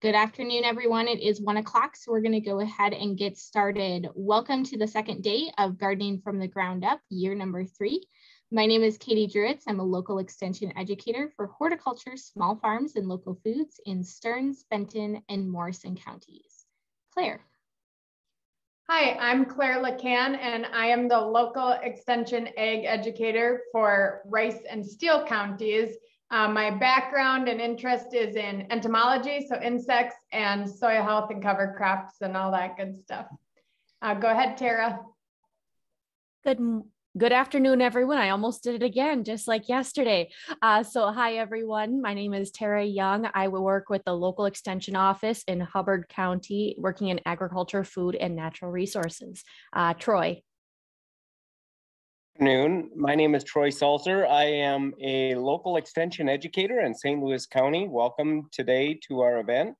Good afternoon, everyone. It is 1 o'clock, so we're going to go ahead and get started. Welcome to the second day of Gardening from the Ground Up, year number 3. My name is Katie Druitz. I'm a local extension educator for horticulture, small farms, and local foods in Stearns, Benton, and Morrison counties. Claire. Hi, I'm Claire LeCan, and I am the local extension ag educator for Rice and Steele counties. My background and interest is in entomology, so insects and soil health and cover crops and all that good stuff. Go ahead, Tara. Good afternoon, everyone. I almost did it again, just like yesterday. So hi, everyone. My name is Tara Young. I will work with the local extension office in Hubbard County, working in agriculture, food, and natural resources. Troy. Good afternoon. My name is Troy Salzer. I am a local extension educator in St. Louis County. Welcome today to our event.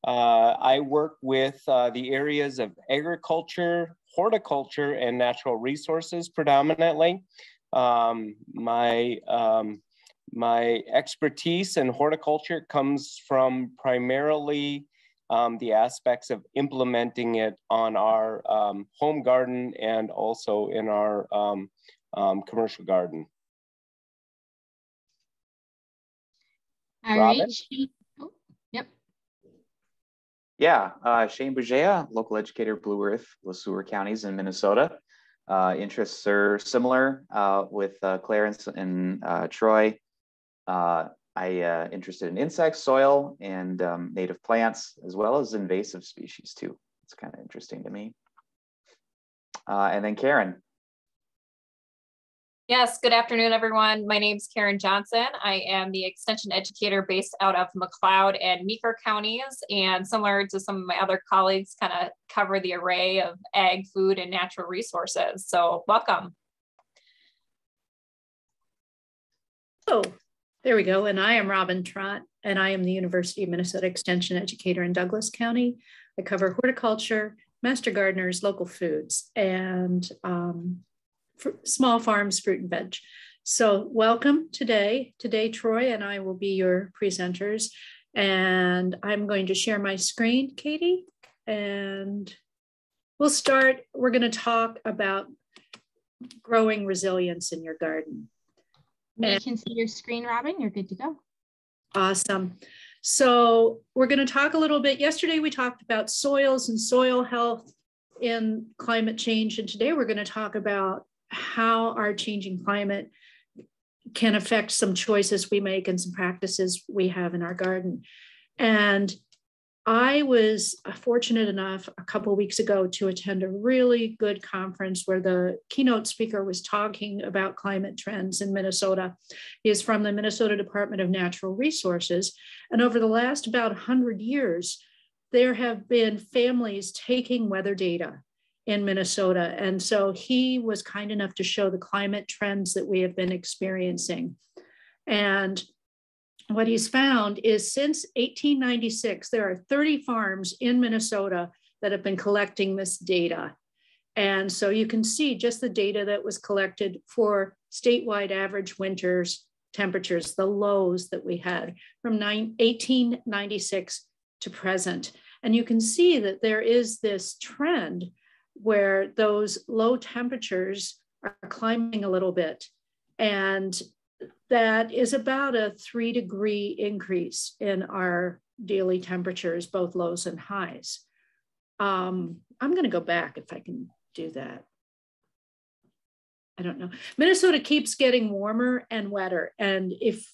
I work with the areas of agriculture, horticulture, and natural resources predominantly. My expertise in horticulture comes from primarily the aspects of implementing it on our home garden and also in our commercial garden. All Robin? right. Oh, yep. Yeah, Shane Bujea, local educator, Blue Earth, LeSueur counties in Minnesota. Interests are similar with Claire and Troy. I interested in insects, soil, and native plants, as well as invasive species too. It's kind of interesting to me. And then Karen. Yes, good afternoon, everyone. My name is Karen Johnson. I am the extension educator based out of McLeod and Meeker counties, and similar to some of my other colleagues, kind of cover the array of ag, food, and natural resources. So welcome. Oh, there we go. And I am Robin Trott, and I am the University of Minnesota Extension educator in Douglas County. I cover horticulture, master gardeners, local foods, and small farms, fruit and veg. So welcome today. Today, Troy and I will be your presenters, and I'm going to share my screen, Katie, and we'll start. We're going to talk about growing resilience in your garden. We can see your screen, Robin. You're good to go. Awesome. So we're going to talk a little bit. Yesterday, we talked about soils and soil health in climate change, and today we're going to talk about how our changing climate can affect some choices we make and some practices we have in our garden. And I was fortunate enough a couple of weeks ago to attend a really good conference where the keynote speaker was talking about climate trends in Minnesota. He is from the Minnesota Department of Natural Resources. And over the last about 100 years, there have been families taking weather data in Minnesota. And so he was kind enough to show the climate trends that we have been experiencing. And what he's found is since 1896, there are 30 farms in Minnesota that have been collecting this data. And so you can see just the data that was collected for statewide average winters temperatures, the lows that we had from 1896 to present. And you can see that there is this trend where those low temperatures are climbing a little bit. And that is about a 3-degree increase in our daily temperatures, both lows and highs. I'm going to go back if I can do that. I don't know. Minnesota keeps getting warmer and wetter. And if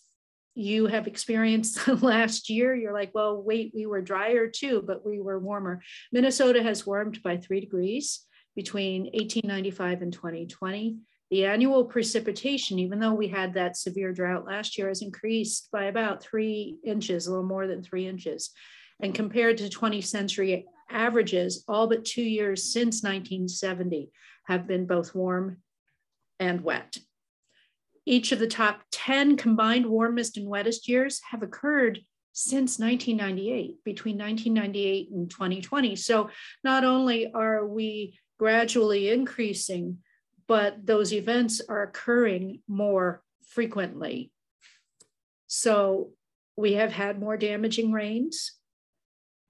you have experienced the last year, you're like, well, wait, we were drier too, but we were warmer. Minnesota has warmed by 3 degrees between 1895 and 2020. The annual precipitation, even though we had that severe drought last year, has increased by about 3 inches, a little more than 3 inches. And compared to 20th century averages, all but 2 years since 1970 have been both warm and wet. Each of the top 10 combined warmest and wettest years have occurred since 1998, between 1998 and 2020. So not only are we gradually increasing, but those events are occurring more frequently. So we have had more damaging rains.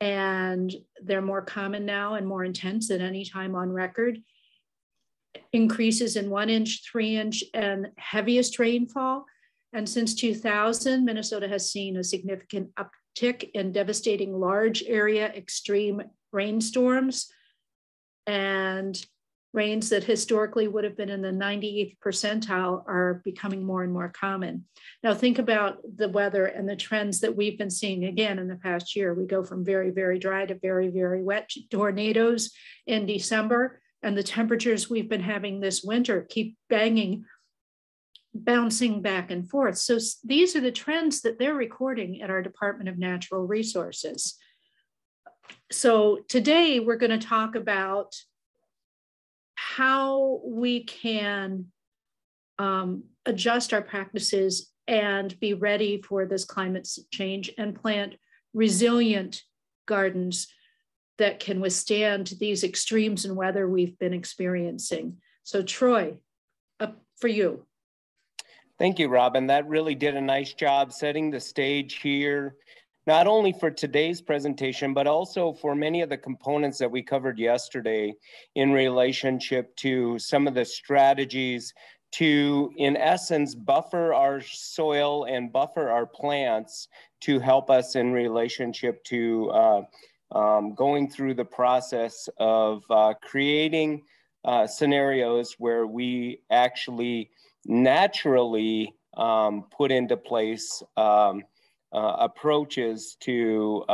and they're more common now and more intense than any time on record. Increases in 1 inch, 3 inch, and heaviest rainfall. And since 2000, Minnesota has seen a significant uptick in devastating large area extreme rainstorms, and rains that historically would have been in the 98th percentile are becoming more and more common. Now think about the weather and the trends that we've been seeing again in the past year. We go from very, very dry to very, very wet, tornadoes in December, and the temperatures we've been having this winter keep bouncing back and forth. So these are the trends that they're recording at our Department of Natural Resources. So today we're going to talk about how we can adjust our practices and be ready for this climate change and plant resilient gardens that can withstand these extremes in weather we've been experiencing. So Troy, up for you. Thank you, Robin. That really did a nice job setting the stage here, not only for today's presentation, but also for many of the components that we covered yesterday in relationship to some of the strategies to, in essence, buffer our soil and buffer our plants to help us in relationship to going through the process of creating scenarios where we actually naturally put into place approaches to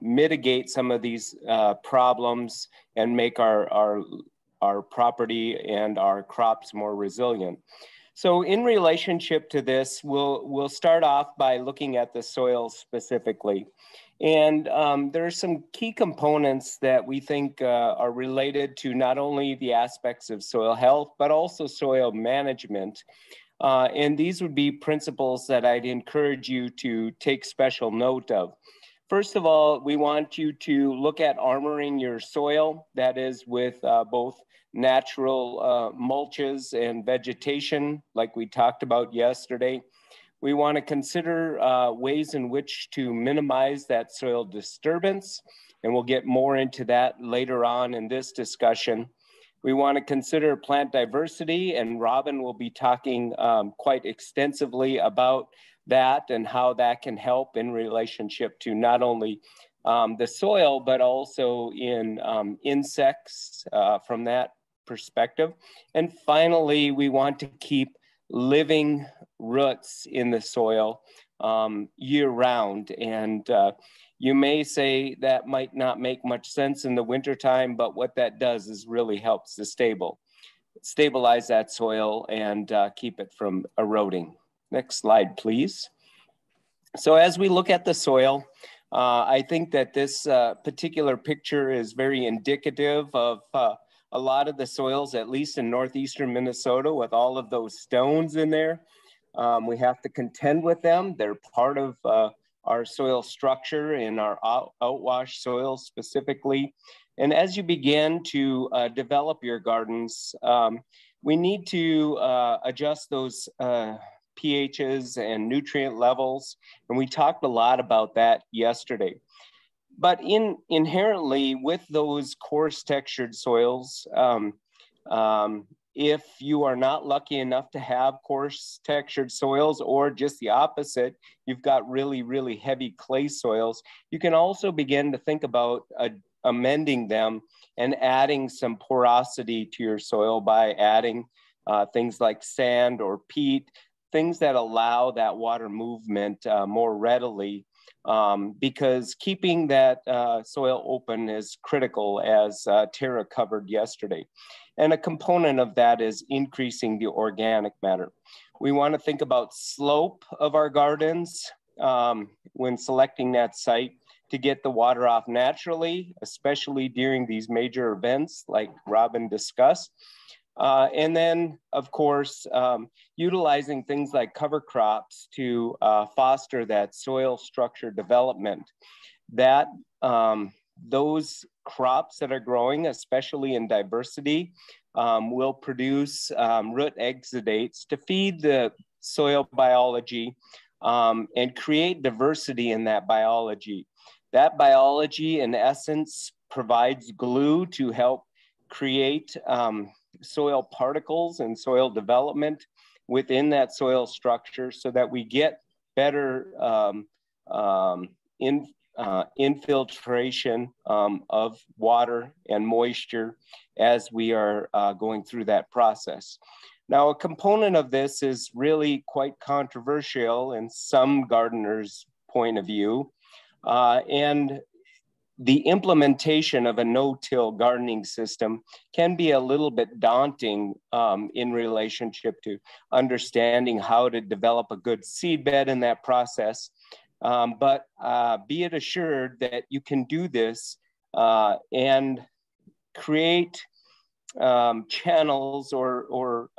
mitigate some of these problems and make our property and our crops more resilient. So in relationship to this, we'll start off by looking at the soil specifically. And there are some key components that we think are related to not only the aspects of soil health, but also soil management. And these would be principles that I'd encourage you to take special note of. First of all, we want you to look at armoring your soil, that is with both natural mulches and vegetation, like we talked about yesterday. We want to consider ways in which to minimize that soil disturbance, and we'll get more into that later on in this discussion. We want to consider plant diversity, and Robin will be talking quite extensively about that and how that can help in relationship to not only the soil, but also in insects from that perspective. And finally, we want to keep living roots in the soil year round. And you may say that might not make much sense in the wintertime, but what that does is really helps to stabilize that soil and keep it from eroding. Next slide, please. So as we look at the soil, I think that this particular picture is very indicative of a lot of the soils, at least in northeastern Minnesota, with all of those stones in there. We have to contend with them. They're part of our soil structure in our outwash soils specifically. And as you begin to develop your gardens, we need to adjust those pHs and nutrient levels. And we talked a lot about that yesterday. But inherently with those coarse textured soils, if you are not lucky enough to have coarse textured soils, or just the opposite, you've got really, really heavy clay soils, you can also begin to think about amending them and adding some porosity to your soil by adding things like sand or peat, things that allow that water movement more readily. Because keeping that soil open is critical, as Tara covered yesterday. And a component of that is increasing the organic matter. We want to think about slope of our gardens when selecting that site to get the water off naturally, especially during these major events like Robin discussed. And then, of course, utilizing things like cover crops to foster that soil structure development. That those crops that are growing, especially in diversity, will produce root exudates to feed the soil biology and create diversity in that biology. That biology, in essence, provides glue to help create soil particles and soil development within that soil structure so that we get better infiltration of water and moisture as we are going through that process. Now, a component of this is really quite controversial in some gardeners' point of view, and the implementation of a no-till gardening system can be a little bit daunting in relationship to understanding how to develop a good seed bed in that process. But be it assured that you can do this and create channels or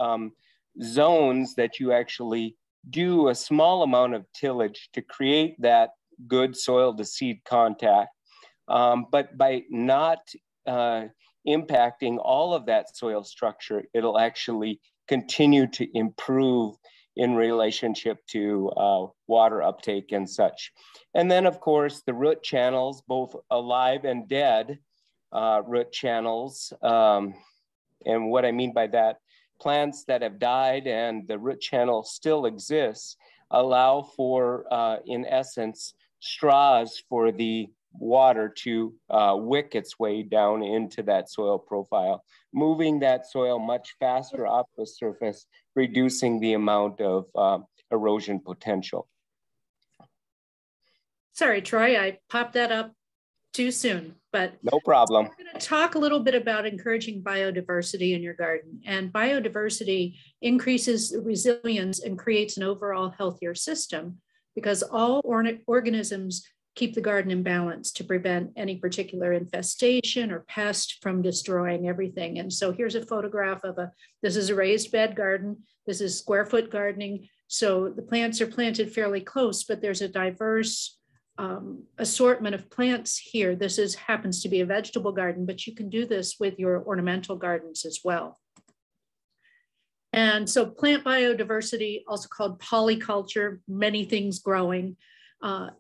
zones that you actually do a small amount of tillage to create that good soil to seed contact. But by not impacting all of that soil structure, it'll actually continue to improve in relationship to water uptake and such. And then of course, the root channels, both alive and dead root channels. And what I mean by that, plants that have died and the root channel still exists, allow for, in essence, straws for the water to wick its way down into that soil profile, moving that soil much faster off the surface, reducing the amount of erosion potential. Sorry, Troy, I popped that up too soon, but no problem. We're going to talk a little bit about encouraging biodiversity in your garden. And biodiversity increases the resilience and creates an overall healthier system because all organisms keep the garden in balance to prevent any particular infestation or pest from destroying everything. And so here's a photograph of this is a raised bed garden. This is square foot gardening. So the plants are planted fairly close, but there's a diverse assortment of plants here. This happens to be a vegetable garden, but you can do this with your ornamental gardens as well. And so plant biodiversity, also called polyculture, many things growing.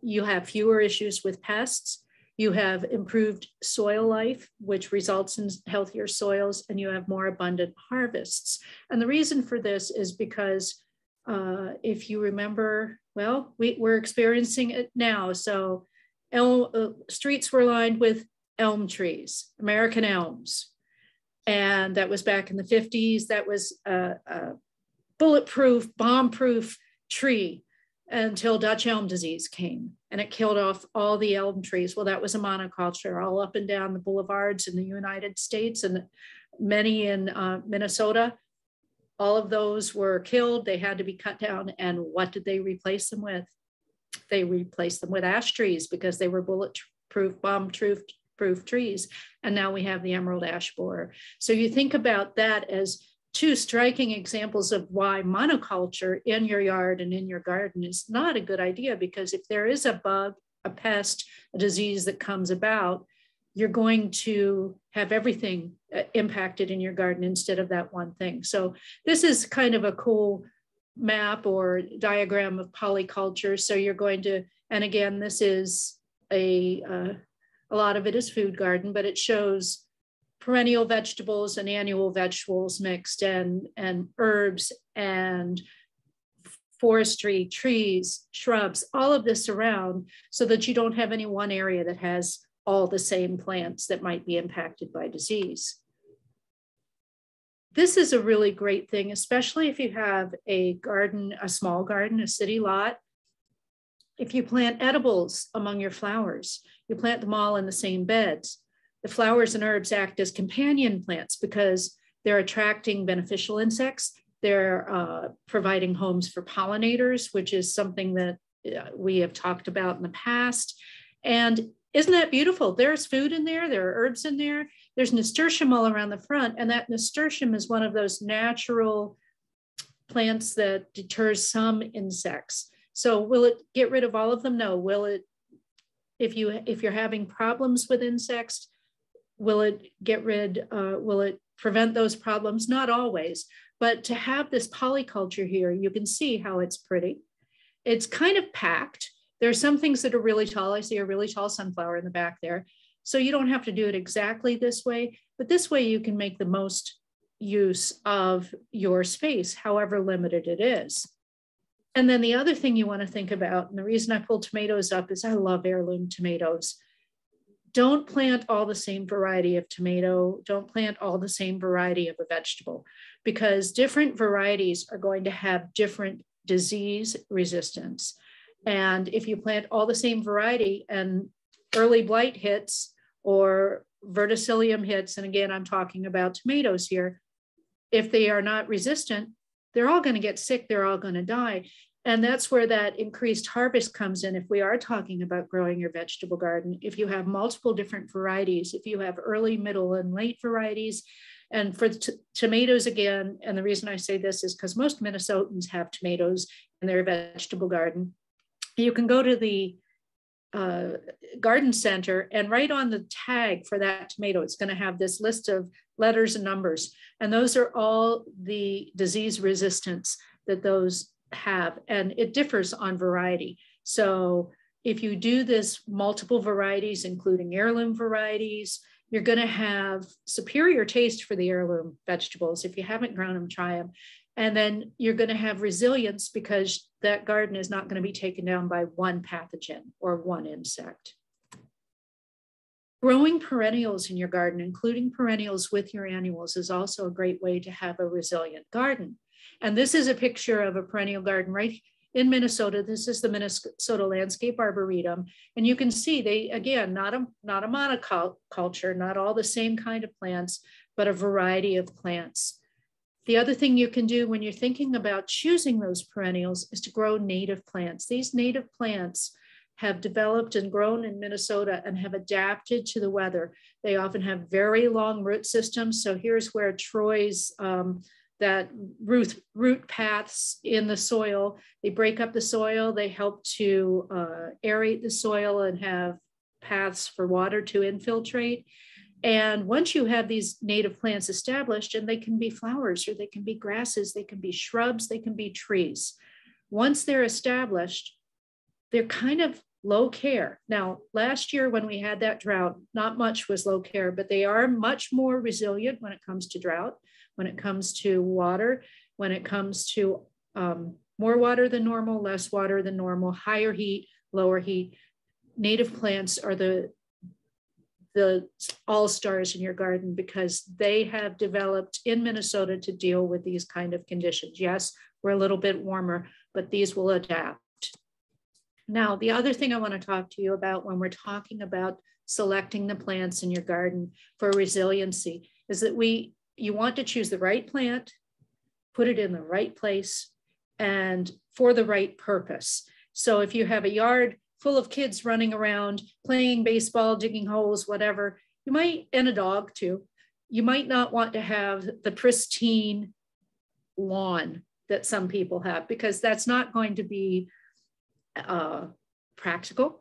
You have fewer issues with pests. You have improved soil life, which results in healthier soils, and you have more abundant harvests. And the reason for this is because if you remember, well, we're experiencing it now. So streets were lined with elm trees, American elms. And that was back in the 50s. That was a bulletproof, bomb-proof tree until Dutch elm disease came and it killed off all the elm trees. Well, that was a monoculture all up and down the boulevards in the United States and many in Minnesota. All of those were killed. They had to be cut down. And what did they replace them with? They replaced them with ash trees because they were bulletproof, bomb-proof trees. And now we have the emerald ash borer. So you think about that as two striking examples of why monoculture in your yard and in your garden is not a good idea, because if there is a bug, a pest, a disease that comes about, you're going to have everything impacted in your garden instead of that one thing. So this is kind of a cool map or diagram of polyculture. So you're going to, and again, this is a lot of it is food garden, but it shows perennial vegetables and annual vegetables mixed and herbs and forestry, trees, shrubs, all of this around so that you don't have any one area that has all the same plants that might be impacted by disease. This is a really great thing, especially if you have a garden, a small garden, a city lot. If you plant edibles among your flowers, you plant them all in the same beds. The flowers and herbs act as companion plants because they're attracting beneficial insects. They're providing homes for pollinators, which is something that we have talked about in the past. And isn't that beautiful? There's food in there, there are herbs in there, there's nasturtium all around the front. And that nasturtium is one of those natural plants that deters some insects. So will it get rid of all of them? No. Will it, if you're having problems with insects, will it will it prevent those problems? Not always, but to have this polyculture here, you can see how it's pretty. It's kind of packed. There are some things that are really tall. I see a really tall sunflower in the back there. So you don't have to do it exactly this way, but this way you can make the most use of your space, however limited it is. And then the other thing you want to think about, and the reason I pulled tomatoes up is I love heirloom tomatoes. Don't plant all the same variety of tomato. Don't plant all the same variety of a vegetable, because different varieties are going to have different disease resistance. And if you plant all the same variety and early blight hits or verticillium hits, and again, I'm talking about tomatoes here, if they are not resistant, they're all going to get sick, they're all going to die. And that's where that increased harvest comes in. If we are talking about growing your vegetable garden, if you have multiple different varieties, if you have early, middle, and late varieties, and for tomatoes again, and the reason I say this is because most Minnesotans have tomatoes in their vegetable garden. You can go to the garden center, and right on the tag for that tomato, it's going to have this list of letters and numbers. And those are all the disease resistance that those have. And it differs on variety. So if you do this multiple varieties, including heirloom varieties, you're going to have superior taste for the heirloom vegetables. If you haven't grown them, try them. And then you're going to have resilience because that garden is not going to be taken down by one pathogen or one insect. Growing perennials in your garden, including perennials with your annuals, is also a great way to have a resilient garden. And this is a picture of a perennial garden right in Minnesota. This is the Minnesota Landscape Arboretum. And you can see they, again, not a monoculture, not all the same kind of plants, but a variety of plants. The other thing you can do when you're thinking about choosing those perennials is to grow native plants. These native plants have developed and grown in Minnesota and have adapted to the weather. They often have very long root systems. So here's where Troy's that root paths in the soil, they break up the soil, they help to aerate the soil and have paths for water to infiltrate. And once you have these native plants established, and they can be flowers or they can be grasses, they can be shrubs, they can be trees. Once they're established, they're kind of low care. Now, last year when we had that drought, not much was low care, but they are much more resilient when it comes to drought, when it comes to water, when it comes to more water than normal, less water than normal, higher heat, lower heat. Native plants are the all-stars in your garden because they have developed in Minnesota to deal with these kind of conditions. Yes, we're a little bit warmer, but these will adapt. Now, the other thing I want to talk to you about when we're talking about selecting the plants in your garden for resiliency is that you want to choose the right plant, put it in the right place, and for the right purpose. So if you have a yard full of kids running around, playing baseball, digging holes, whatever, you might, and a dog too, you might not want to have the pristine lawn that some people have, because that's not going to be practical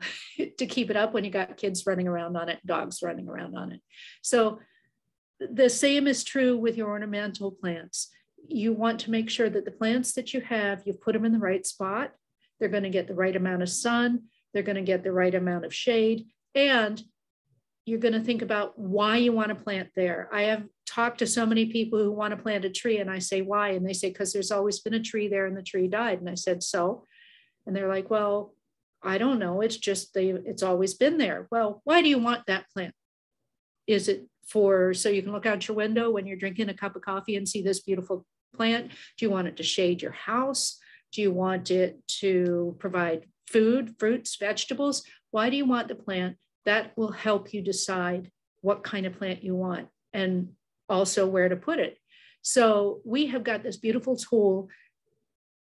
to keep it up when you got kids running around on it, dogs running around on it. So the same is true with your ornamental plants. You want to make sure that the plants that you have, you've put them in the right spot. They're going to get the right amount of sun. They're going to get the right amount of shade. And you're going to think about why you want to plant there. I have talked to so many people who want to plant a tree, and I say, why? And they say, because there's always been a tree there and the tree died. And I said, so? And they're like, well, I don't know. It's just, it's always been there. Well, why do you want that plant? Is it so you can look out your window when you're drinking a cup of coffee and see this beautiful plant? Do you want it to shade your house? Do you want it to provide food, fruits, vegetables? Why do you want the plant? That will help you decide what kind of plant you want and also where to put it. So we have got this beautiful tool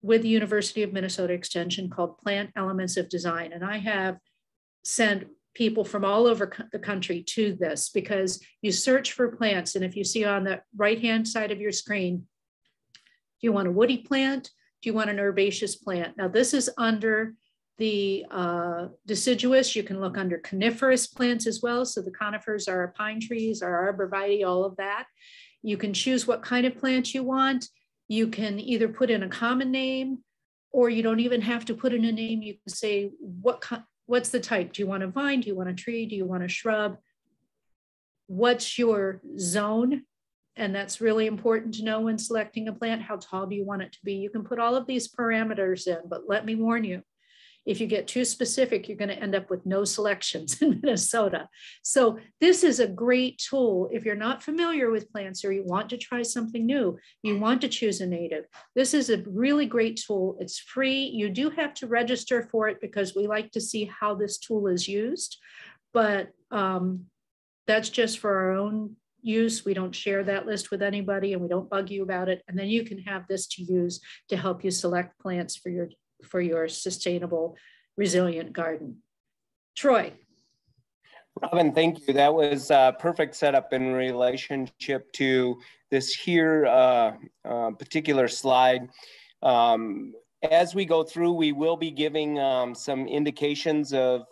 with the University of Minnesota Extension called Plant Elements of Design. And I have sent people from all over the country to this because you search for plants. And if you see on the right-hand side of your screen, do you want a woody plant? Do you want an herbaceous plant? Now this is under the deciduous. You can look under coniferous plants as well. So the conifers are pine trees, our arborvitae, all of that. You can choose what kind of plant you want. You can either put in a common name or you don't even have to put in a name. You can say, what's the type? Do you want a vine? Do you want a tree? Do you want a shrub? What's your zone? And that's really important to know when selecting a plant. How tall do you want it to be? You can put all of these parameters in, but let me warn you, if you get too specific, you're going to end up with no selections in Minnesota. So this is a great tool. If you're not familiar with plants or you want to try something new, you want to choose a native. This is a really great tool. It's free. You do have to register for it because we like to see how this tool is used, but that's just for our own use. We don't share that list with anybody and we don't bug you about it. And then you can have this to use to help you select plants for your sustainable, resilient garden. Troy. Robin, thank you. That was a perfect setup in relationship to this here particular slide. As we go through, we will be giving some indications of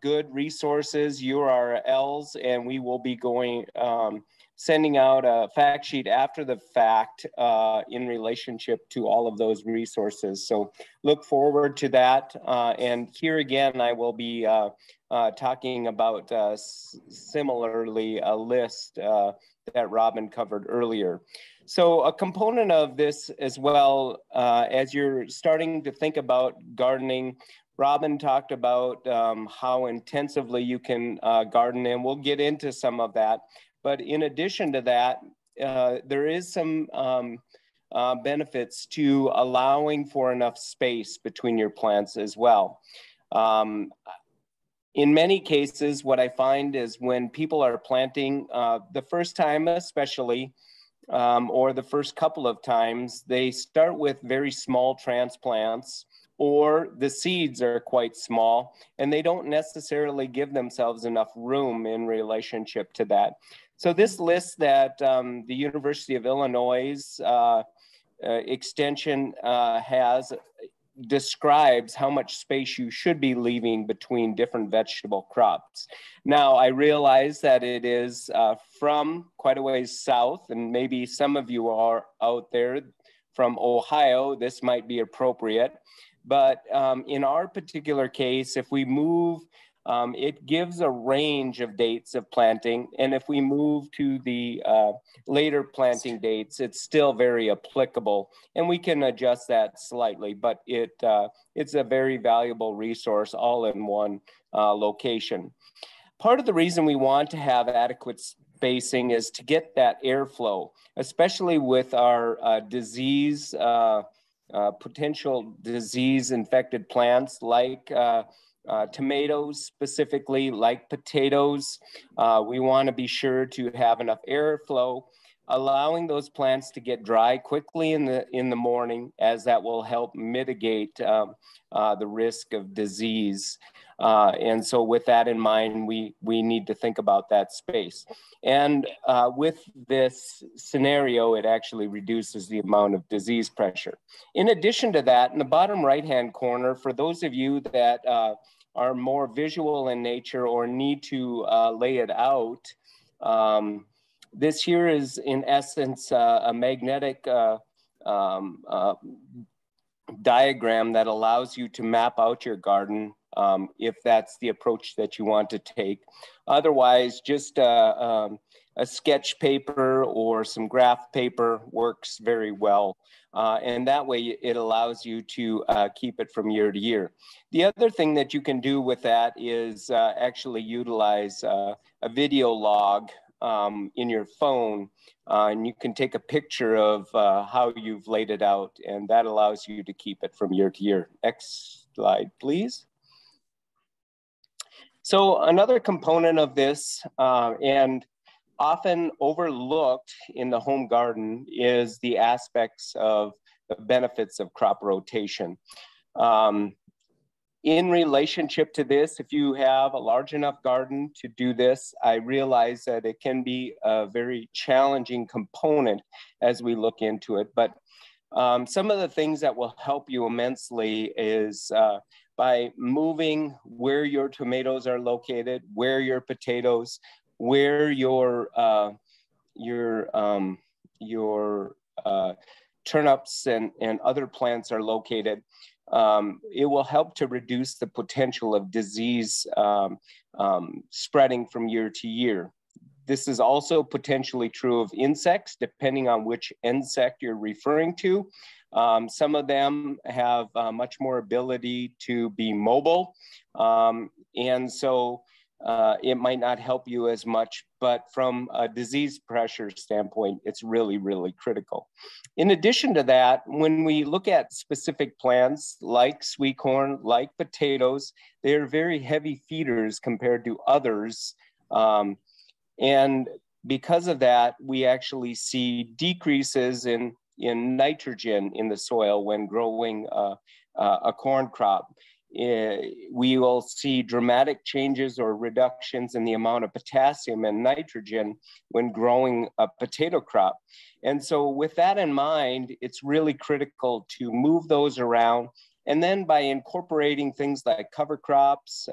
good resources, URLs, and we will be sending out a fact sheet after the fact in relationship to all of those resources. So look forward to that. And here again, I will be talking about similarly a list that Robin covered earlier. So a component of this as well, as you're starting to think about gardening, Robin talked about how intensively you can garden, and we'll get into some of that. But in addition to that, there is some benefits to allowing for enough space between your plants as well. In many cases, what I find is when people are planting the first time especially, or the first couple of times, they start with very small transplants, or the seeds are quite small, and they don't necessarily give themselves enough room in relationship to that. So this list that the University of Illinois extension has describes how much space you should be leaving between different vegetable crops. Now, I realize that it is from quite a ways south, and maybe some of you are out there from Ohio, this might be appropriate. But in our particular case, if we move, it gives a range of dates of planting. And if we move to the later planting dates, it's still very applicable. And we can adjust that slightly, but it's a very valuable resource all in one location. Part of the reason we want to have adequate spacing is to get that airflow, especially with our disease, potential disease infected plants like tomatoes specifically, like potatoes. We want to be sure to have enough airflow, allowing those plants to get dry quickly in the morning, as that will help mitigate the risk of disease. And so with that in mind, we need to think about that space. And with this scenario, it actually reduces the amount of disease pressure. In addition to that, in the bottom right-hand corner, for those of you that are more visual in nature or need to lay it out, this here is in essence a magnetic diagram that allows you to map out your garden if that's the approach that you want to take. Otherwise, just a sketch paper or some graph paper works very well. And that way it allows you to keep it from year to year. The other thing that you can do with that is actually utilize a video log in your phone, and you can take a picture of how you've laid it out, and that allows you to keep it from year to year. Next slide, please. So another component of this, and often overlooked in the home garden, is the aspects of the benefits of crop rotation. In relationship to this, if you have a large enough garden to do this, I realize that it can be a very challenging component as we look into it. But some of the things that will help you immensely is by moving where your tomatoes are located, where your potatoes, where your turnips and other plants are located. it will help to reduce the potential of disease spreading from year to year. This is also potentially true of insects, depending on which insect you're referring to. Some of them have much more ability to be mobile. And so it might not help you as much, but from a disease pressure standpoint, it's really, really critical. In addition to that, when we look at specific plants like sweet corn, like potatoes, they're very heavy feeders compared to others. And because of that, we actually see decreases in nitrogen in the soil when growing a corn crop. We will see dramatic changes or reductions in the amount of potassium and nitrogen when growing a potato crop. And so with that in mind, it's really critical to move those around. And then by incorporating things like cover crops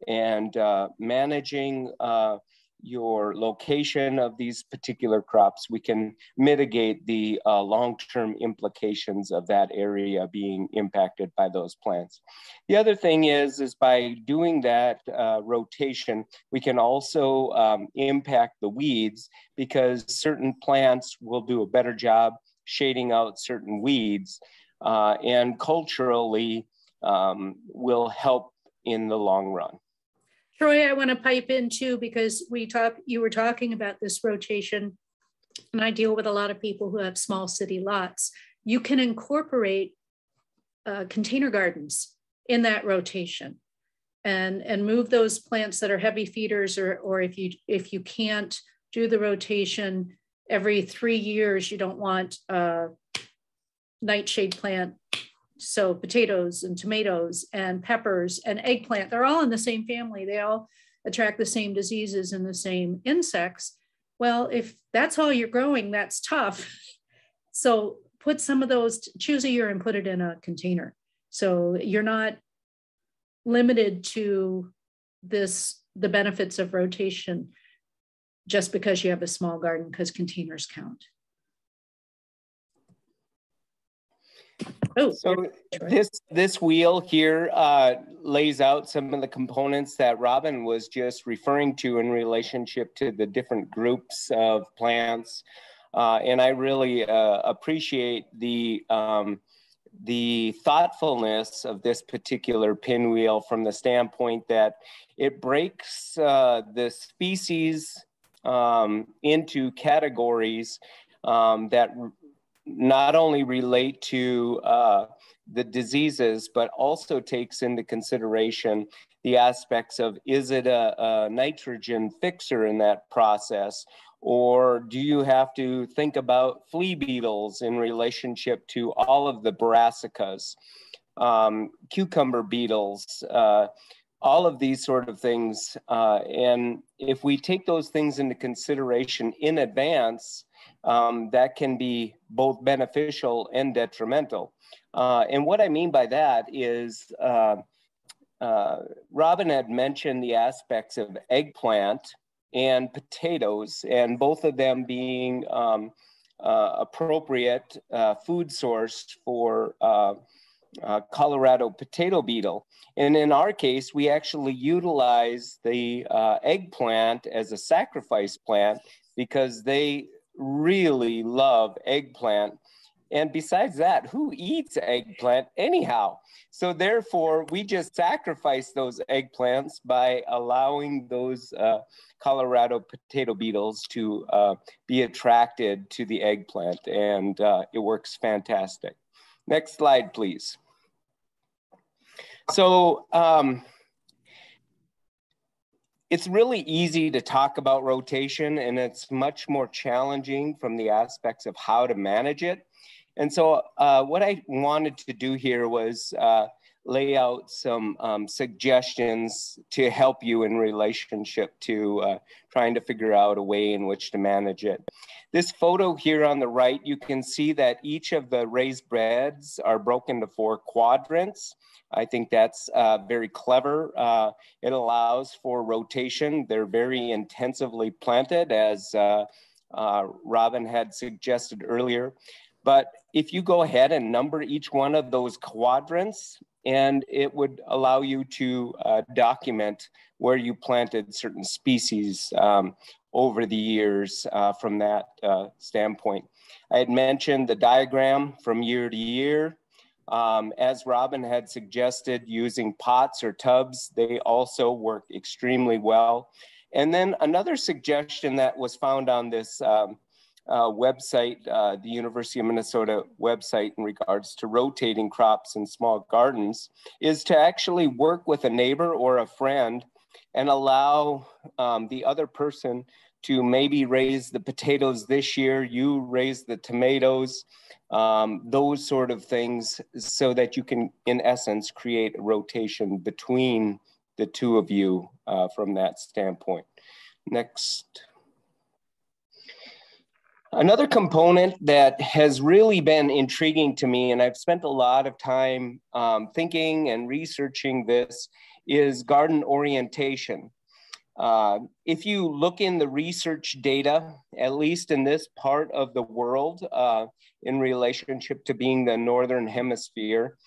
and managing your location of these particular crops, we can mitigate the long-term implications of that area being impacted by those plants. The other thing is by doing that rotation, we can also impact the weeds, because certain plants will do a better job shading out certain weeds, and culturally will help in the long run. Troy, I want to pipe in too, because you were talking about this rotation, and I deal with a lot of people who have small city lots. You can incorporate container gardens in that rotation and move those plants that are heavy feeders, or if you can't do the rotation every 3 years, you don't want a nightshade plant. So potatoes and tomatoes and peppers and eggplant, they're all in the same family. They all attract the same diseases and the same insects. Well, if that's all you're growing, that's tough. So put some of those, choose a year and put it in a container. So you're not limited to the benefits of rotation just because you have a small garden, because containers count. Oh, so this wheel here lays out some of the components that Robin was just referring to in relationship to the different groups of plants. And I really appreciate the thoughtfulness of this particular pinwheel from the standpoint that it breaks the species into categories that not only relate to the diseases, but also takes into consideration the aspects of, is it a nitrogen fixer in that process? Or do you have to think about flea beetles in relationship to all of the brassicas, cucumber beetles, all of these sort of things. And if we take those things into consideration in advance, that can be both beneficial and detrimental. And what I mean by that is, Robin had mentioned the aspects of eggplant and potatoes, and both of them being appropriate food source for Colorado potato beetle. And in our case, we actually utilize the eggplant as a sacrifice plant because they really love eggplant. And besides that, who eats eggplant anyhow? So therefore, we just sacrifice those eggplants by allowing those Colorado potato beetles to be attracted to the eggplant, and it works fantastic. Next slide, please. So it's really easy to talk about rotation, and it's much more challenging from the aspects of how to manage it. And so what I wanted to do here was lay out some suggestions to help you in relationship to trying to figure out a way in which to manage it. This photo here on the right, you can see that each of the raised beds are broken into 4 quadrants. I think that's very clever. It allows for rotation. They're very intensively planted, as Robin had suggested earlier. But if you go ahead and number each one of those quadrants, and it would allow you to document where you planted certain species over the years from that standpoint. I had mentioned the diagram from year to year. As Robin had suggested, using pots or tubs, they also work extremely well. And then another suggestion that was found on this website, the University of Minnesota website, in regards to rotating crops in small gardens, is to actually work with a neighbor or a friend and allow the other person to maybe raise the potatoes this year, you raise the tomatoes, those sort of things, so that you can, in essence, create a rotation between the two of you from that standpoint. Next. Another component that has really been intriguing to me, and I've spent a lot of time thinking and researching this, is garden orientation. If you look in the research data, at least in this part of the world, in relationship to being the Northern Hemisphere,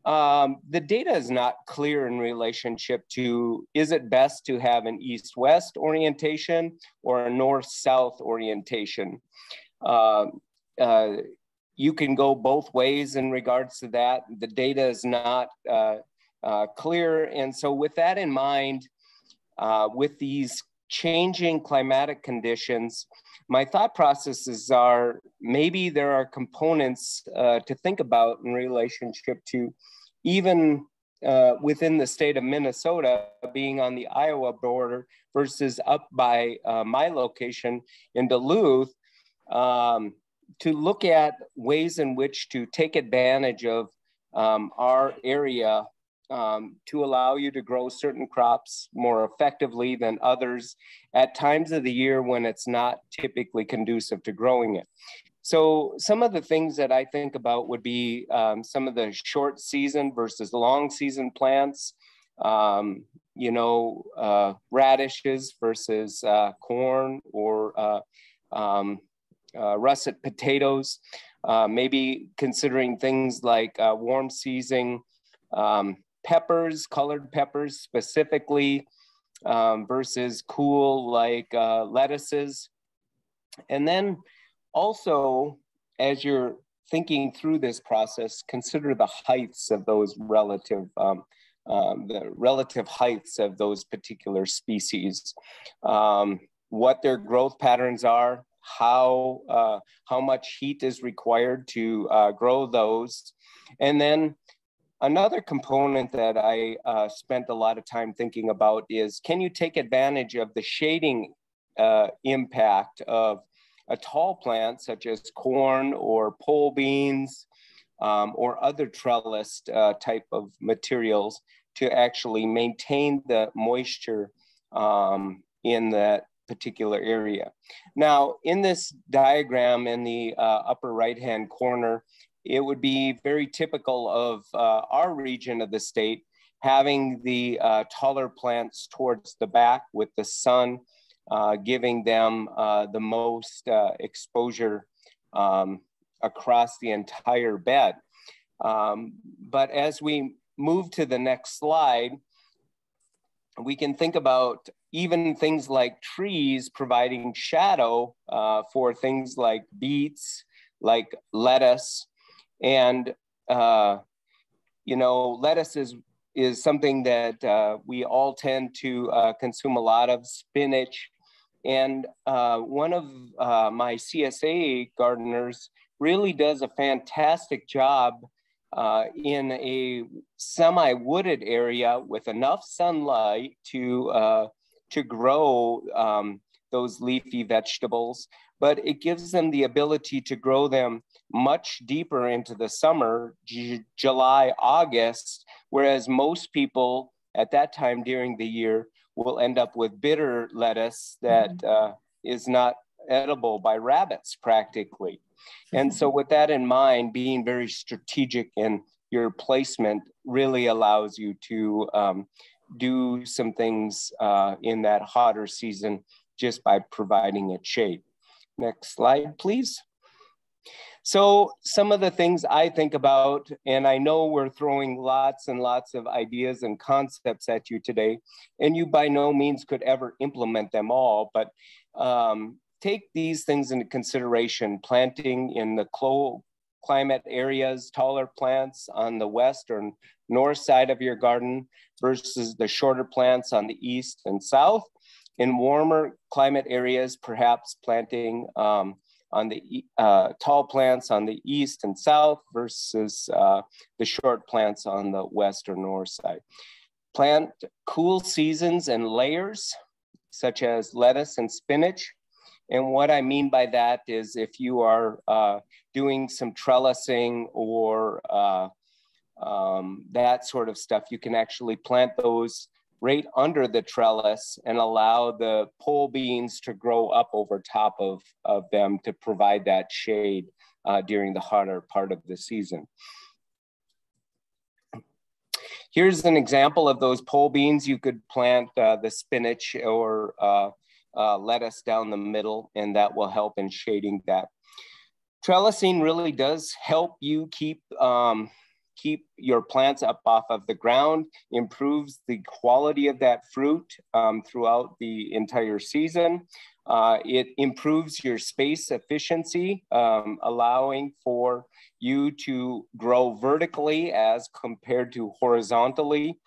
the data is not clear in relationship to, is it best to have an east-west orientation or a north-south orientation? You can go both ways in regards to that. The data is not clear. And so with that in mind, with these changing climatic conditions, my thought processes are maybe there are components to think about in relationship to even within the state of Minnesota, being on the Iowa border versus up by my location in Duluth, to look at ways in which to take advantage of our area to allow you to grow certain crops more effectively than others at times of the year when it's not typically conducive to growing it. So some of the things that I think about would be some of the short season versus long season plants, you know, radishes versus corn or russet potatoes, maybe considering things like warm season peppers, colored peppers specifically, versus cool like lettuces. And then also, as you're thinking through this process, consider the heights of those relative, the relative heights of those particular species, what their growth patterns are, how much heat is required to grow those. And then another component that I spent a lot of time thinking about is, can you take advantage of the shading impact of a tall plant such as corn or pole beans or other trellised type of materials to actually maintain the moisture in that particular area. Now, in this diagram in the upper right-hand corner, it would be very typical of our region of the state, having the taller plants towards the back with the sun giving them the most exposure across the entire bed. But as we move to the next slide, we can think about even things like trees providing shadow for things like beets, like lettuce. And, you know, lettuce is something that we all tend to consume a lot of, spinach. And one of my CSA gardeners really does a fantastic job in a semi-wooded area with enough sunlight to grow those leafy vegetables, but it gives them the ability to grow them much deeper into the summer, July, August, whereas most people at that time during the year will end up with bitter lettuce that is not edible by rabbits practically. And so with that in mind, being very strategic in your placement really allows you to do some things in that hotter season just by providing it shade. Next slide, please. So some of the things I think about, and I know we're throwing lots and lots of ideas and concepts at you today, and you by no means could ever implement them all, but take these things into consideration. Planting in the climate areas, taller plants on the west or north side of your garden versus the shorter plants on the east and south. In warmer climate areas, perhaps planting on the tall plants on the east and south versus the short plants on the west or north side. Plant cool seasons and layers, such as lettuce and spinach. And what I mean by that is if you are doing some trellising or that sort of stuff, you can actually plant those right under the trellis and allow the pole beans to grow up over top of them to provide that shade during the hotter part of the season. Here's an example of those pole beans. You could plant the spinach or lettuce down the middle, and that will help in shading that. Trellising really does help you keep your plants up off of the ground, improves the quality of that fruit throughout the entire season. It improves your space efficiency, allowing for you to grow vertically as compared to horizontally,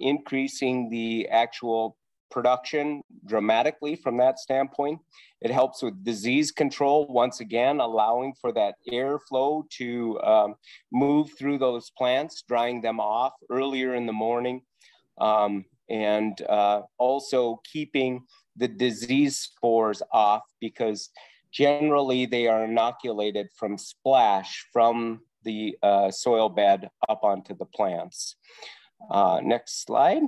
increasing the actual production dramatically from that standpoint. It helps with disease control, once again, allowing for that airflow to move through those plants, drying them off earlier in the morning, and also keeping the disease spores off, because generally they are inoculated from splash from the soil bed up onto the plants. Next slide.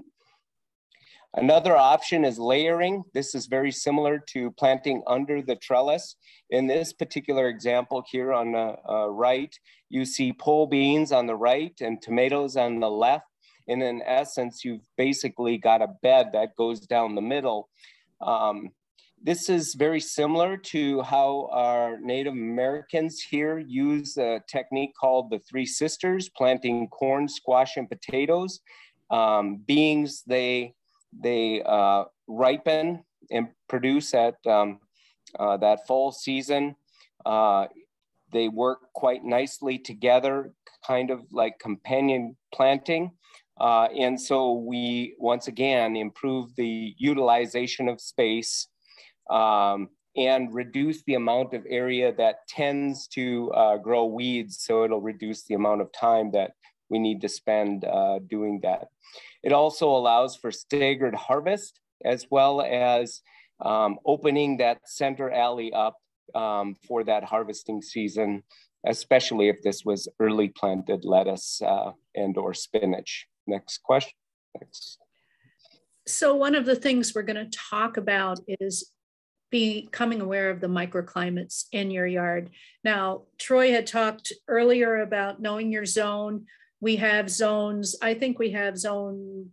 Another option is layering. This is very similar to planting under the trellis. In this particular example here on the right, you see pole beans on the right and tomatoes on the left. And in essence, you've basically got a bed that goes down the middle. This is very similar to how our Native Americans here use a technique called the Three Sisters, planting corn, squash, and potatoes. Beans, they ripen and produce at that fall season. They work quite nicely together, kind of like companion planting. And so we, once again, improve the utilization of space and reduce the amount of area that tends to grow weeds. So it'll reduce the amount of time that we need to spend doing that. It also allows for staggered harvest, as well as opening that center alley up for that harvesting season, especially if this was early planted lettuce and or spinach. Next question. Next. So one of the things we're going to talk about is becoming aware of the microclimates in your yard. Now, Troy had talked earlier about knowing your zone. We have zones, I think we have zone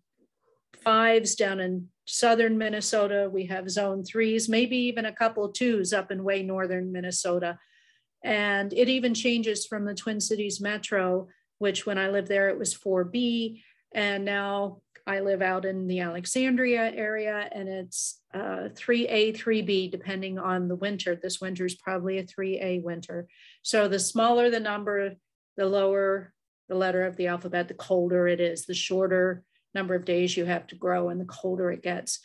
5s down in southern Minnesota. We have zone 3s, maybe even a couple 2s up in way northern Minnesota. And it even changes from the Twin Cities Metro, which when I lived there, it was 4B. And now I live out in the Alexandria area and it's 3A, 3B, depending on the winter. This winter is probably a 3A winter. So the smaller the number, the lower the letter of the alphabet, the colder it is, the shorter number of days you have to grow and the colder it gets.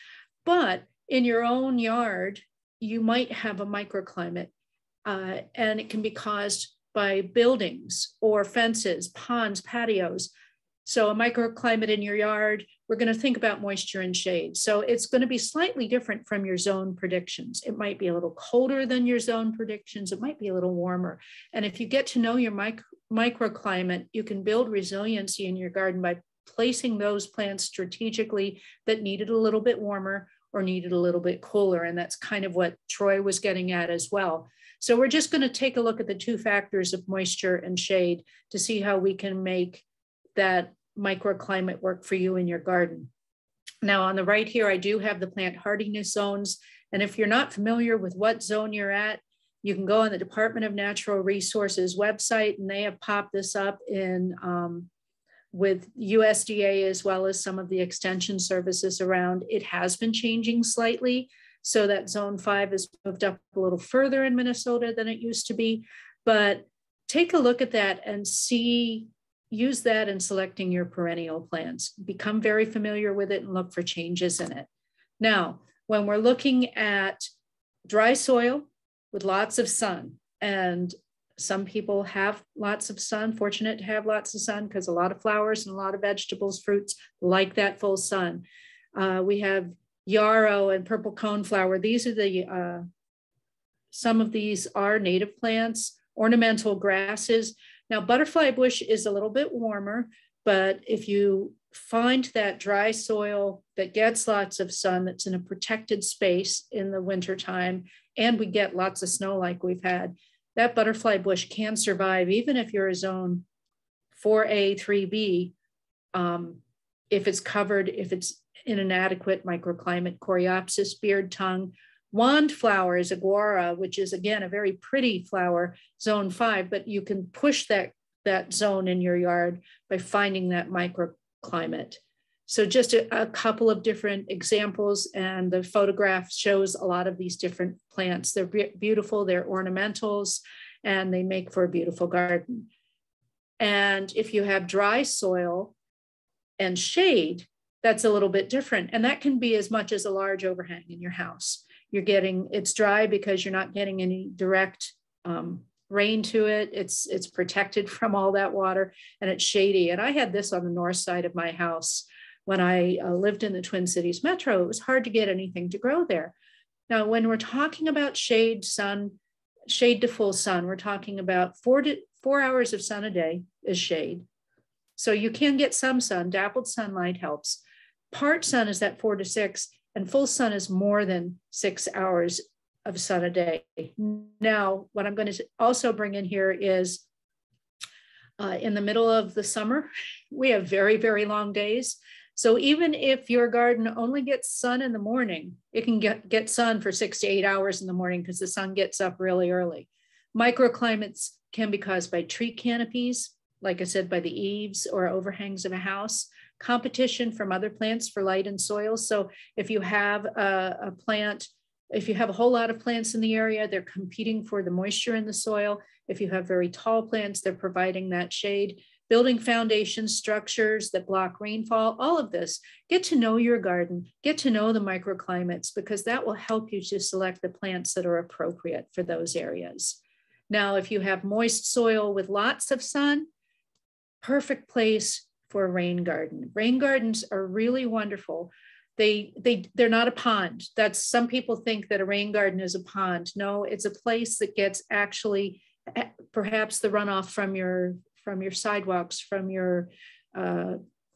But in your own yard, you might have a microclimate and it can be caused by buildings or fences, ponds, patios. So a microclimate in your yard, we're going to think about moisture and shade. So it's going to be slightly different from your zone predictions. It might be a little colder than your zone predictions. It might be a little warmer. And if you get to know your microclimate, you can build resiliency in your garden by placing those plants strategically that needed a little bit warmer or needed a little bit cooler. And that's kind of what Troy was getting at as well. So we're just going to take a look at the two factors of moisture and shade to see how we can make that microclimate work for you in your garden. Now on the right here, I do have the plant hardiness zones. And if you're not familiar with what zone you're at, You can go on the Department of Natural Resources website, and they have popped this up in with USDA as well as some of the extension services around. It has been changing slightly, so that zone 5 has moved up a little further in Minnesota than it used to be. But take a look at that and use that in selecting your perennial plants. Become very familiar with it and look for changes in it. Now, when we're looking at dry soil with lots of sun, and some people have lots of sun, fortunate to have lots of sun, because a lot of flowers and a lot of vegetables, fruits like that full sun. We have yarrow and purple coneflower. These are the, some of these are native plants, ornamental grasses. Now, butterfly bush is a little bit warmer, but if you find that dry soil that gets lots of sun, that's in a protected space in the wintertime, and we get lots of snow like we've had, that butterfly bush can survive, even if you're a zone 4A, 3B, if it's covered, if it's in an adequate microclimate. Coreopsis, beard tongue. Wandflower is a guara, which is, again, a very pretty flower, zone 5, but you can push that zone in your yard by finding that microclimate. So just a couple of different examples, and the photograph shows a lot of these different plants. They're beautiful, they're ornamentals, and they make for a beautiful garden. And if you have dry soil and shade, that's a little bit different. And that can be as much as a large overhang in your house. It's dry because you're not getting any direct rain to it. It's protected from all that water, and it's shady. And I had this on the north side of my house. When I lived in the Twin Cities Metro, it was hard to get anything to grow there. Now, when we're talking about shade to full sun, we're talking about 4 hours of sun a day is shade. So you can get some sun, dappled sunlight helps. Part sun is that 4 to 6, and full sun is more than 6 hours of sun a day. Now, what I'm going to also bring in here is in the middle of the summer, we have very, very long days. So even if your garden only gets sun in the morning, it can get sun for 6 to 8 hours in the morning because the sun gets up really early. Microclimates can be caused by tree canopies, like I said, by the eaves or overhangs of a house, competition from other plants for light and soil. So if you have a plant, if you have a whole lot of plants in the area, they're competing for the moisture in the soil. If you have very tall plants, they're providing that shade. Building foundation structures that block rainfall, all of this. Get to know your garden, get to know the microclimates, because that will help you to select the plants that are appropriate for those areas. Now, if you have moist soil with lots of sun, perfect place for a rain garden. Rain gardens are really wonderful. They're not a pond. That's, some people think that a rain garden is a pond. No, it's a place that gets actually perhaps the runoff from your sidewalks, from your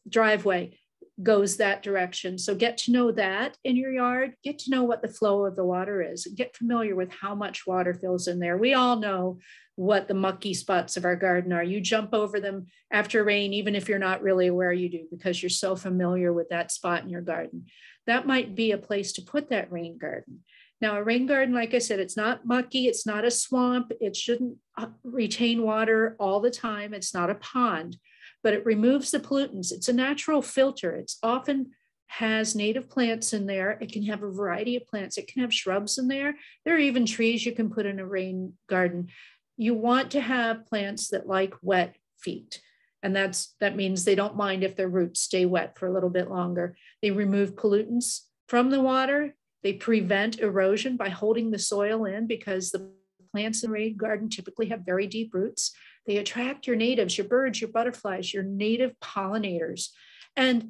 driveway goes that direction. So get to know that in your yard, get to know what the flow of the water is, get familiar with how much water fills in there. We all know what the mucky spots of our garden are. You jump over them after rain, even if you're not really aware you do, because you're so familiar with that spot in your garden. That might be a place to put that rain garden. Now, a rain garden, like I said, it's not mucky, it's not a swamp, it shouldn't retain water all the time, it's not a pond, but it removes the pollutants. It's a natural filter. It's often has native plants in there. It can have a variety of plants. It can have shrubs in there. There are even trees you can put in a rain garden. You want to have plants that like wet feet. And that means they don't mind if their roots stay wet for a little bit longer. They remove pollutants from the water. They prevent erosion by holding the soil in, because the plants in a rain garden typically have very deep roots. They attract your natives, your birds, your butterflies, your native pollinators. And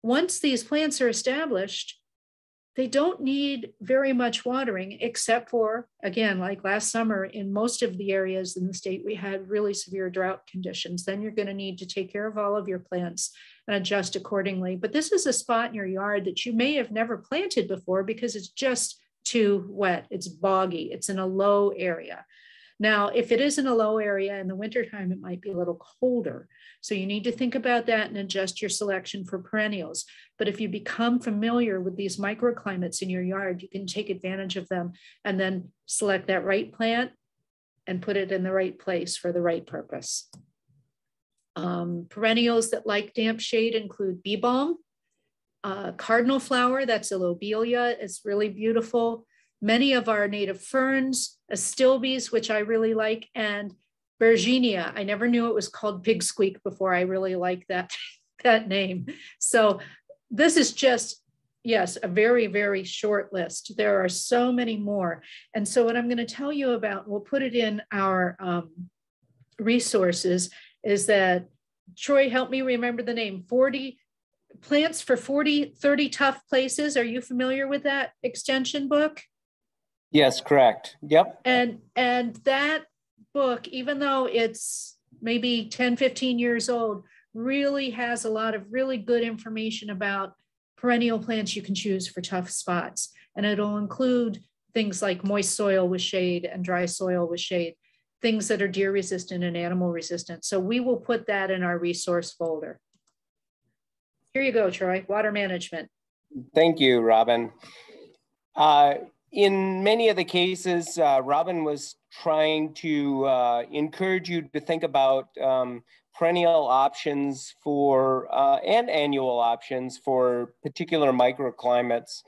once these plants are established, they don't need very much watering, except for, again, like last summer, in most of the areas in the state, we had really severe drought conditions. Then you're going to need to take care of all of your plants and adjust accordingly. But this is a spot in your yard that you may have never planted before because it's just too wet. It's boggy. It's in a low area. Now, if it is in a low area in the wintertime, it might be a little colder. So you need to think about that and adjust your selection for perennials. But if you become familiar with these microclimates in your yard, you can take advantage of them and then select that right plant and put it in the right place for the right purpose. Perennials that like damp shade include bee balm, cardinal flower, that's a lobelia, it's really beautiful. Many of our native ferns, astilbes, which I really like, and Bergenia. I never knew it was called pig squeak before. I really like that, that name. So this is just, yes, a very, very short list. There are so many more. And so what I'm going to tell you about, we'll put it in our resources, is that, Troy, help me remember the name, 40 plants for 30 tough places. Are you familiar with that extension book? Yes, correct. Yep. And that book, even though it's maybe 10, 15 years old, really has a lot of really good information about perennial plants you can choose for tough spots. And it'll include things like moist soil with shade and dry soil with shade, things that are deer resistant and animal resistant. So we will put that in our resource folder. Here you go, Troy, water management. Thank you, Robin. In many of the cases, Robin was trying to encourage you to think about perennial options for and annual options for particular microclimates.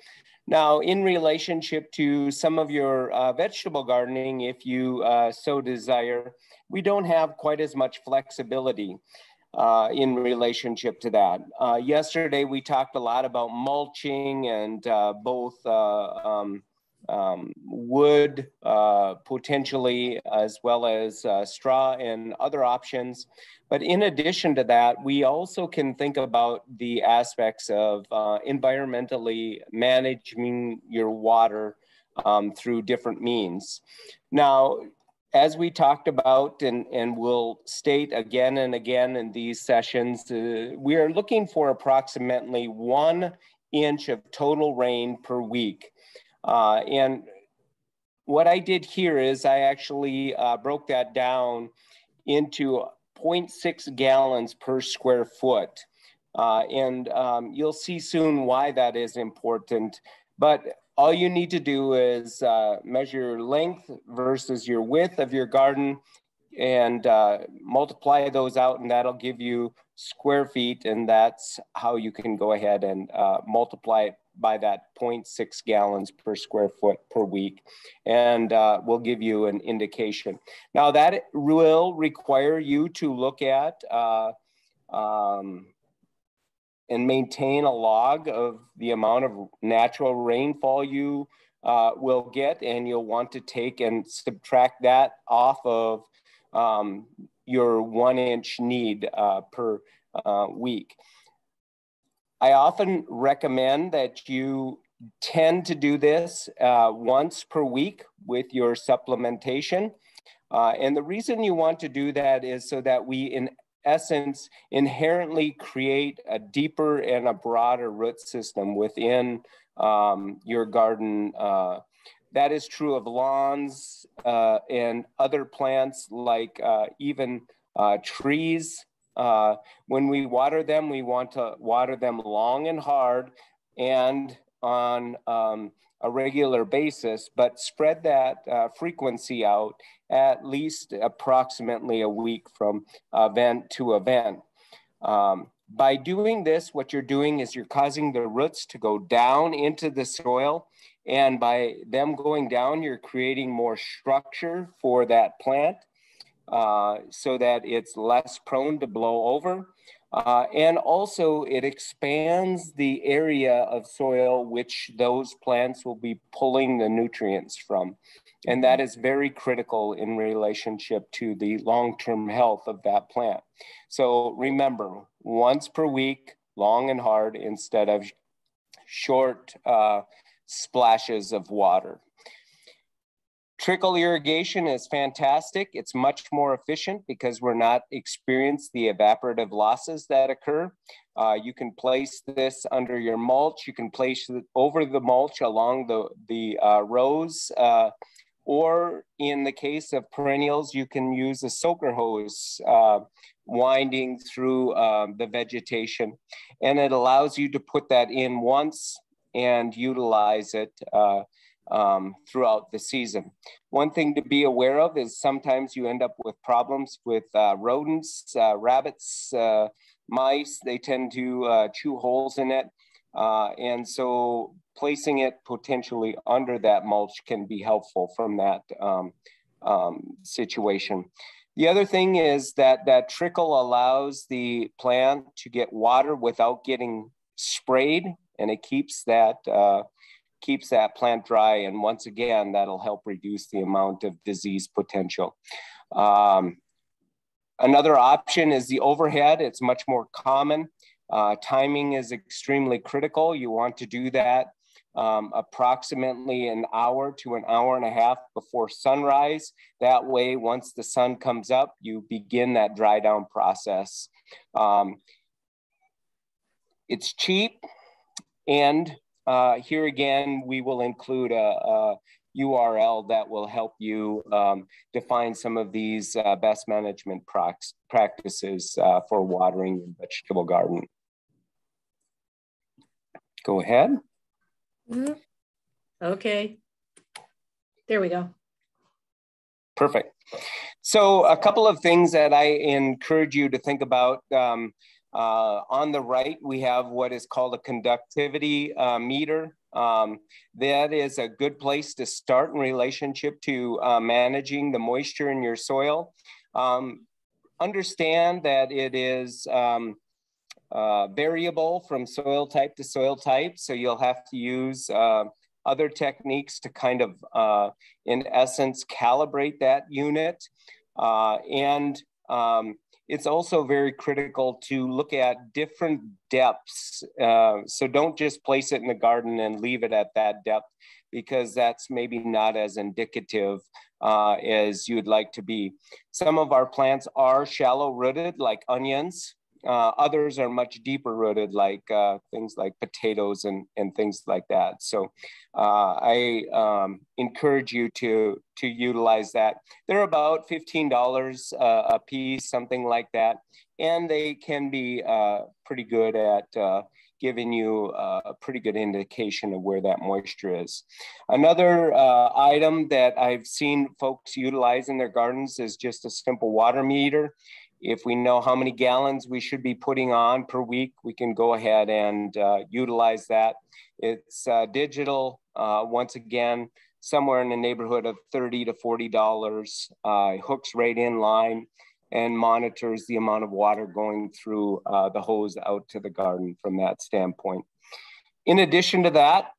Now, in relationship to some of your vegetable gardening, if you so desire, we don't have quite as much flexibility in relationship to that. Yesterday, we talked a lot about mulching and both wood potentially, as well as straw and other options. But in addition to that, we also can think about the aspects of environmentally managing your water through different means. Now, as we talked about and will state again and again in these sessions, we are looking for approximately 1 inch of total rain per week. And what I did here is I actually broke that down into 0.6 gallons per square foot. And you'll see soon why that is important. But all you need to do is measure your length versus your width of your garden and multiply those out, and that'll give you square feet. And that's how you can go ahead and multiply it by that 0.6 gallons per square foot per week. And we'll give you an indication. Now that will require you to look at and maintain a log of the amount of natural rainfall you will get, and you'll want to take and subtract that off of your 1 inch need per week. I often recommend that you tend to do this once per week with your supplementation. And the reason you want to do that is so that we, in essence, inherently create a deeper and a broader root system within your garden. That is true of lawns and other plants, like even trees. When we water them, we want to water them long and hard and on a regular basis, but spread that frequency out at least approximately a week from event to event. By doing this, what you're doing is you're causing the roots to go down into the soil, and by them going down, you're creating more structure for that plant so that it's less prone to blow over. And also it expands the area of soil which those plants will be pulling the nutrients from. And that is very critical in relationship to the long-term health of that plant. So remember, once per week, long and hard, instead of short splashes of water. Trickle irrigation is fantastic. It's much more efficient because we're not experiencing the evaporative losses that occur. You can place this under your mulch. You can place it over the mulch along the rows Or in the case of perennials, you can use a soaker hose winding through the vegetation. And it allows you to put that in once and utilize it throughout the season. One thing to be aware of is sometimes you end up with problems with rodents, rabbits, mice. They tend to chew holes in it. And so placing it potentially under that mulch can be helpful from that situation. The other thing is that that trickle allows the plant to get water without getting sprayed, and it keeps that plant dry. And once again, that'll help reduce the amount of disease potential. Another option is the overhead. It's much more common. Timing is extremely critical. You want to do that approximately an hour to an hour and a half before sunrise. That way, once the sun comes up, you begin that dry down process. It's cheap, and here again, we will include a URL that will help you define some of these best management practices for watering your vegetable garden. Go ahead. Okay. There we go. Perfect. So a couple of things that I encourage you to think about. On the right, we have what is called a conductivity meter. That is a good place to start in relationship to managing the moisture in your soil. Understand that it is variable from soil type to soil type. So you'll have to use other techniques to kind of, in essence, calibrate that unit. It's also very critical to look at different depths. So don't just place it in the garden and leave it at that depth, because that's maybe not as indicative as you'd like to be. Some of our plants are shallow rooted, like onions. Others are much deeper rooted, like things like potatoes and things like that. So I encourage you to utilize that. They're about $15 a piece, something like that. And they can be pretty good at giving you a pretty good indication of where that moisture is. Another item that I've seen folks utilize in their gardens is just a simple water meter. If we know how many gallons we should be putting on per week, we can go ahead and utilize that. It's digital, once again, somewhere in the neighborhood of $30 to $40, hooks right in line and monitors the amount of water going through the hose out to the garden from that standpoint. In addition to that,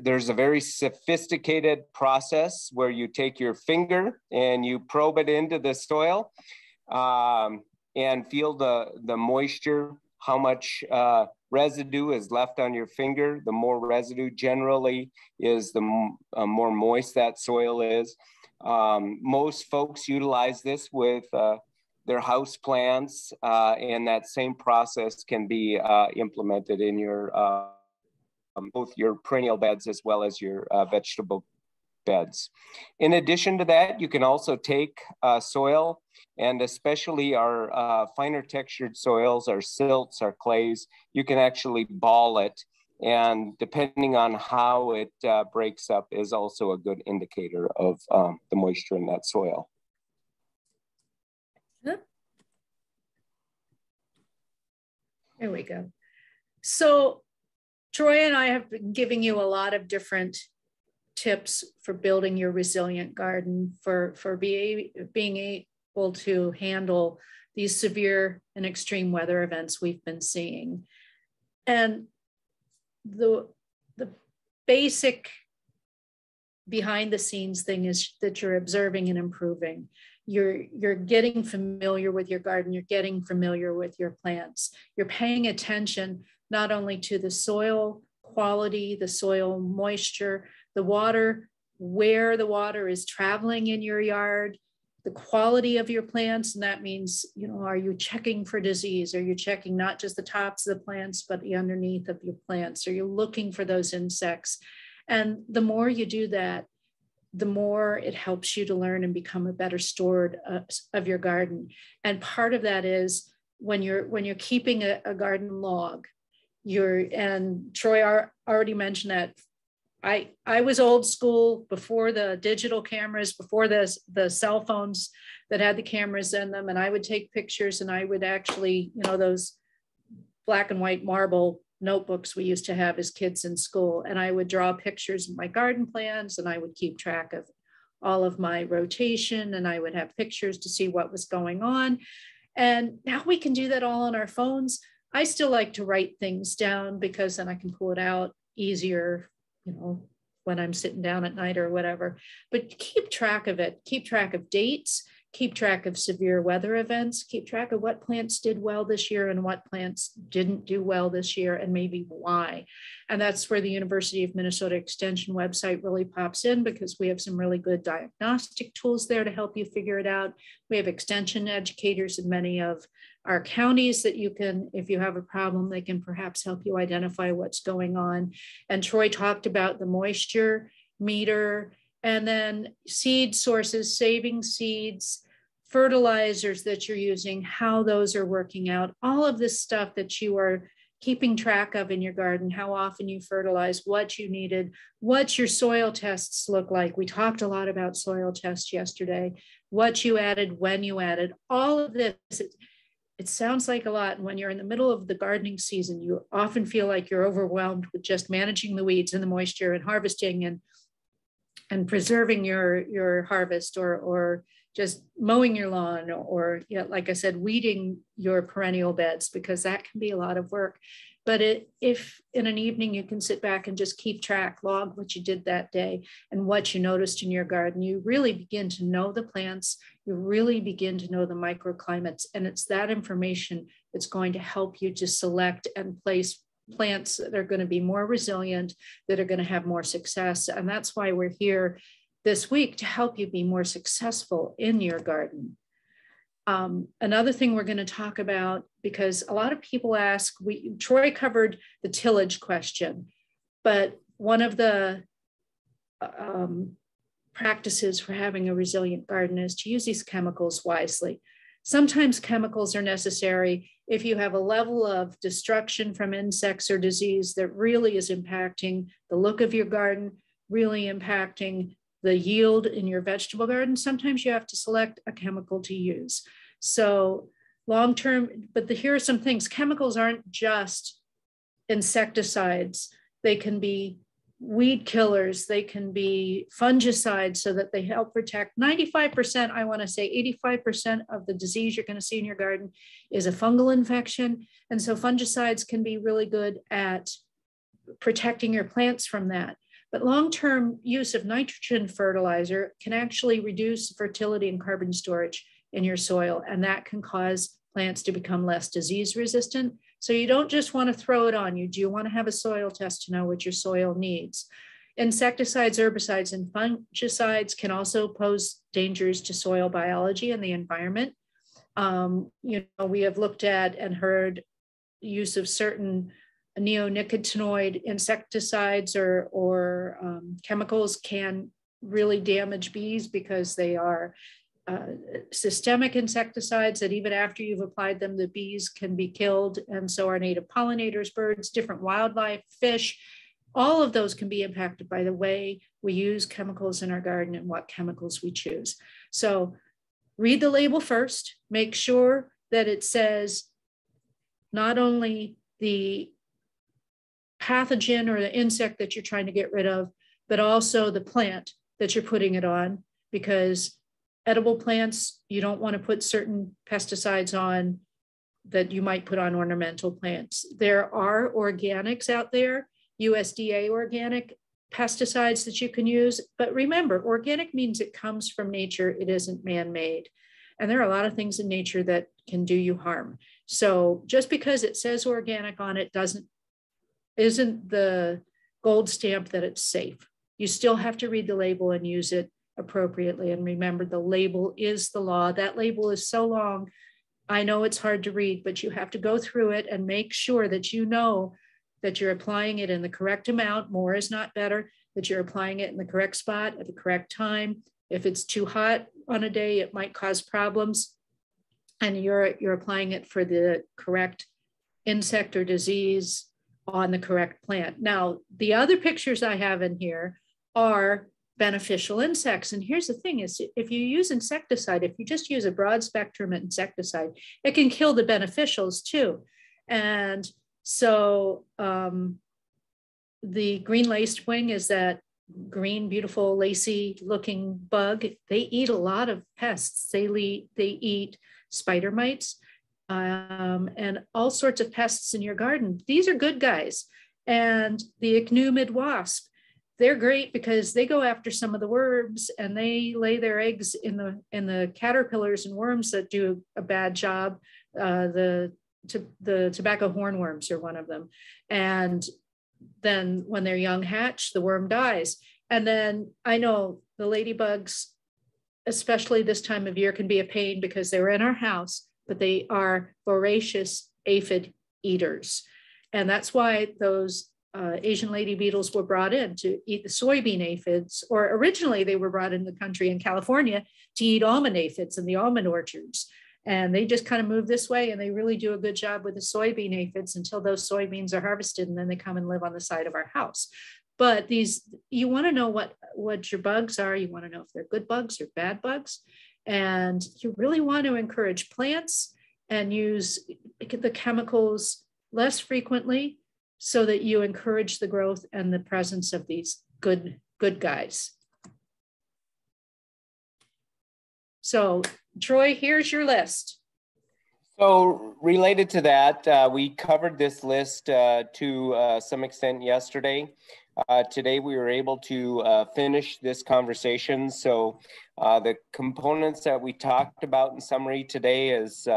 there's a very sophisticated process where you take your finger and you probe it into the soil and feel the moisture, how much residue is left on your finger. The more residue generally is the more moist that soil is. Most folks utilize this with their house plants, and that same process can be implemented in your both your perennial beds as well as your vegetable beds. In addition to that, you can also take soil, and especially our finer textured soils, our silts, our clays, you can actually ball it. And depending on how it breaks up is also a good indicator of the moisture in that soil. There we go. So Troy and I have been giving you a lot of different tips for building your resilient garden, for being able to handle these severe and extreme weather events we've been seeing. And the basic behind the scenes thing is that you're observing and improving. You're getting familiar with your garden, you're getting familiar with your plants. You're paying attention not only to the soil quality, the soil moisture, the water, where the water is traveling in your yard, the quality of your plants. And that means, you know, are you checking for disease? Are you checking not just the tops of the plants, but the underneath of your plants? Are you looking for those insects? And the more you do that, the more it helps you to learn and become a better steward of your garden. And part of that is when you're keeping a garden log, and Troy already mentioned that. I was old school before the digital cameras, before the cell phones that had the cameras in them. And I would take pictures, and I would actually, those black and white marble notebooks we used to have as kids in school. And I would draw pictures of my garden plans, and I would keep track of all of my rotation, and I would have pictures to see what was going on. And now we can do that all on our phones. I still like to write things down because then I can pull it out easier, when I'm sitting down at night or whatever. But keep track of it. Keep track of dates. Keep track of severe weather events. Keep track of what plants did well this year and what plants didn't do well this year, and maybe why. And that's where the University of Minnesota Extension website really pops in, because we have some really good diagnostic tools there to help you figure it out. We have extension educators in many of our counties that you can, if you have a problem, they can perhaps help you identify what's going on. And Troy talked about the moisture meter, and then seed sources, saving seeds, fertilizers that you're using, how those are working out, all of this stuff that you are keeping track of in your garden, how often you fertilize, what you needed, what your soil tests look like. We talked a lot about soil tests yesterday, what you added, when you added, all of this. It sounds like a lot. And when you're in the middle of the gardening season, you often feel like you're overwhelmed with just managing the weeds and the moisture and harvesting and preserving your harvest, or just mowing your lawn, or like I said, weeding your perennial beds, because that can be a lot of work. But if in an evening you can sit back and just keep track, log what you did that day and what you noticed in your garden, you really begin to know the plants, you really begin to know the microclimates, and it's that information that's going to help you to select and place plants that are going to be more resilient, that are going to have more success. And that's why we're here this week, to help you be more successful in your garden. Another thing we're going to talk about, because a lot of people ask, Troy covered the tillage question, but one of the practices for having a resilient garden is to use these chemicals wisely. Sometimes chemicals are necessary if you have a level of destruction from insects or disease that really is impacting the look of your garden, really impacting the yield in your vegetable garden. Sometimes you have to select a chemical to use. So long-term, but here are some things. Chemicals aren't just insecticides. They can be weed killers. They can be fungicides, so that they help protect 95%, I want to say 85% of the disease you're going to see in your garden is a fungal infection. And so fungicides can be really good at protecting your plants from that. But long-term use of nitrogen fertilizer can actually reduce fertility and carbon storage in your soil, and that can cause plants to become less disease resistant. So you don't just want to throw it on. You do want to have a soil test to know what your soil needs. Insecticides, herbicides, and fungicides can also pose dangers to soil biology and the environment. We have looked at and heard use of certain neonicotinoid insecticides or chemicals can really damage bees, because they are systemic insecticides that even after you've applied them, the bees can be killed. And so are native pollinators, birds, different wildlife, fish. All of those can be impacted by the way we use chemicals in our garden and what chemicals we choose. So read the label first, make sure that it says not only the pathogen or the insect that you're trying to get rid of, but also the plant that you're putting it on, because edible plants, you don't want to put certain pesticides on that you might put on ornamental plants. There are organics out there, USDA organic pesticides that you can use. But remember, organic means it comes from nature, it isn't man-made. And there are a lot of things in nature that can do you harm. So just because it says organic on it isn't the gold stamp that it's safe. You still have to read the label and use it appropriately. And remember, the label is the law. That label is so long. I know it's hard to read, but you have to go through it and make sure that you know that you're applying it in the correct amount. More is not better, that you're applying it in the correct spot at the correct time. If it's too hot on a day, it might cause problems. And you're applying it for the correct insect or disease on the correct plant. Now, the other pictures I have in here are beneficial insects. And here's the thing is, if you use insecticide, if you just use a broad spectrum insecticide, it can kill the beneficials too. And so the green laced wing is that green, beautiful, lacy looking bug. They eat a lot of pests. They eat spider mites and all sorts of pests in your garden. These are good guys. And the ichneumid wasp, they're great because they go after some of the worms and they lay their eggs in the caterpillars and worms that do a bad job. The tobacco hornworms are one of them. And then when they're young hatch, the worm dies. And then I know the ladybugs, especially this time of year, can be a pain because they're in our house, but they are voracious aphid eaters. And that's why those Asian lady beetles were brought in to eat the soybean aphids, or originally they were brought in the country in California to eat almond aphids in the almond orchards. And they just kind of move this way and they really do a good job with the soybean aphids until those soybeans are harvested, and then they come and live on the side of our house. But you want to know what your bugs are. You want to know if they're good bugs or bad bugs. And you really want to encourage plants and use the chemicals less frequently so that you encourage the growth and the presence of these good guys. So Troy, here's your list. So related to that, we covered this list to some extent yesterday. Today we were able to finish this conversation. So the components that we talked about in summary today is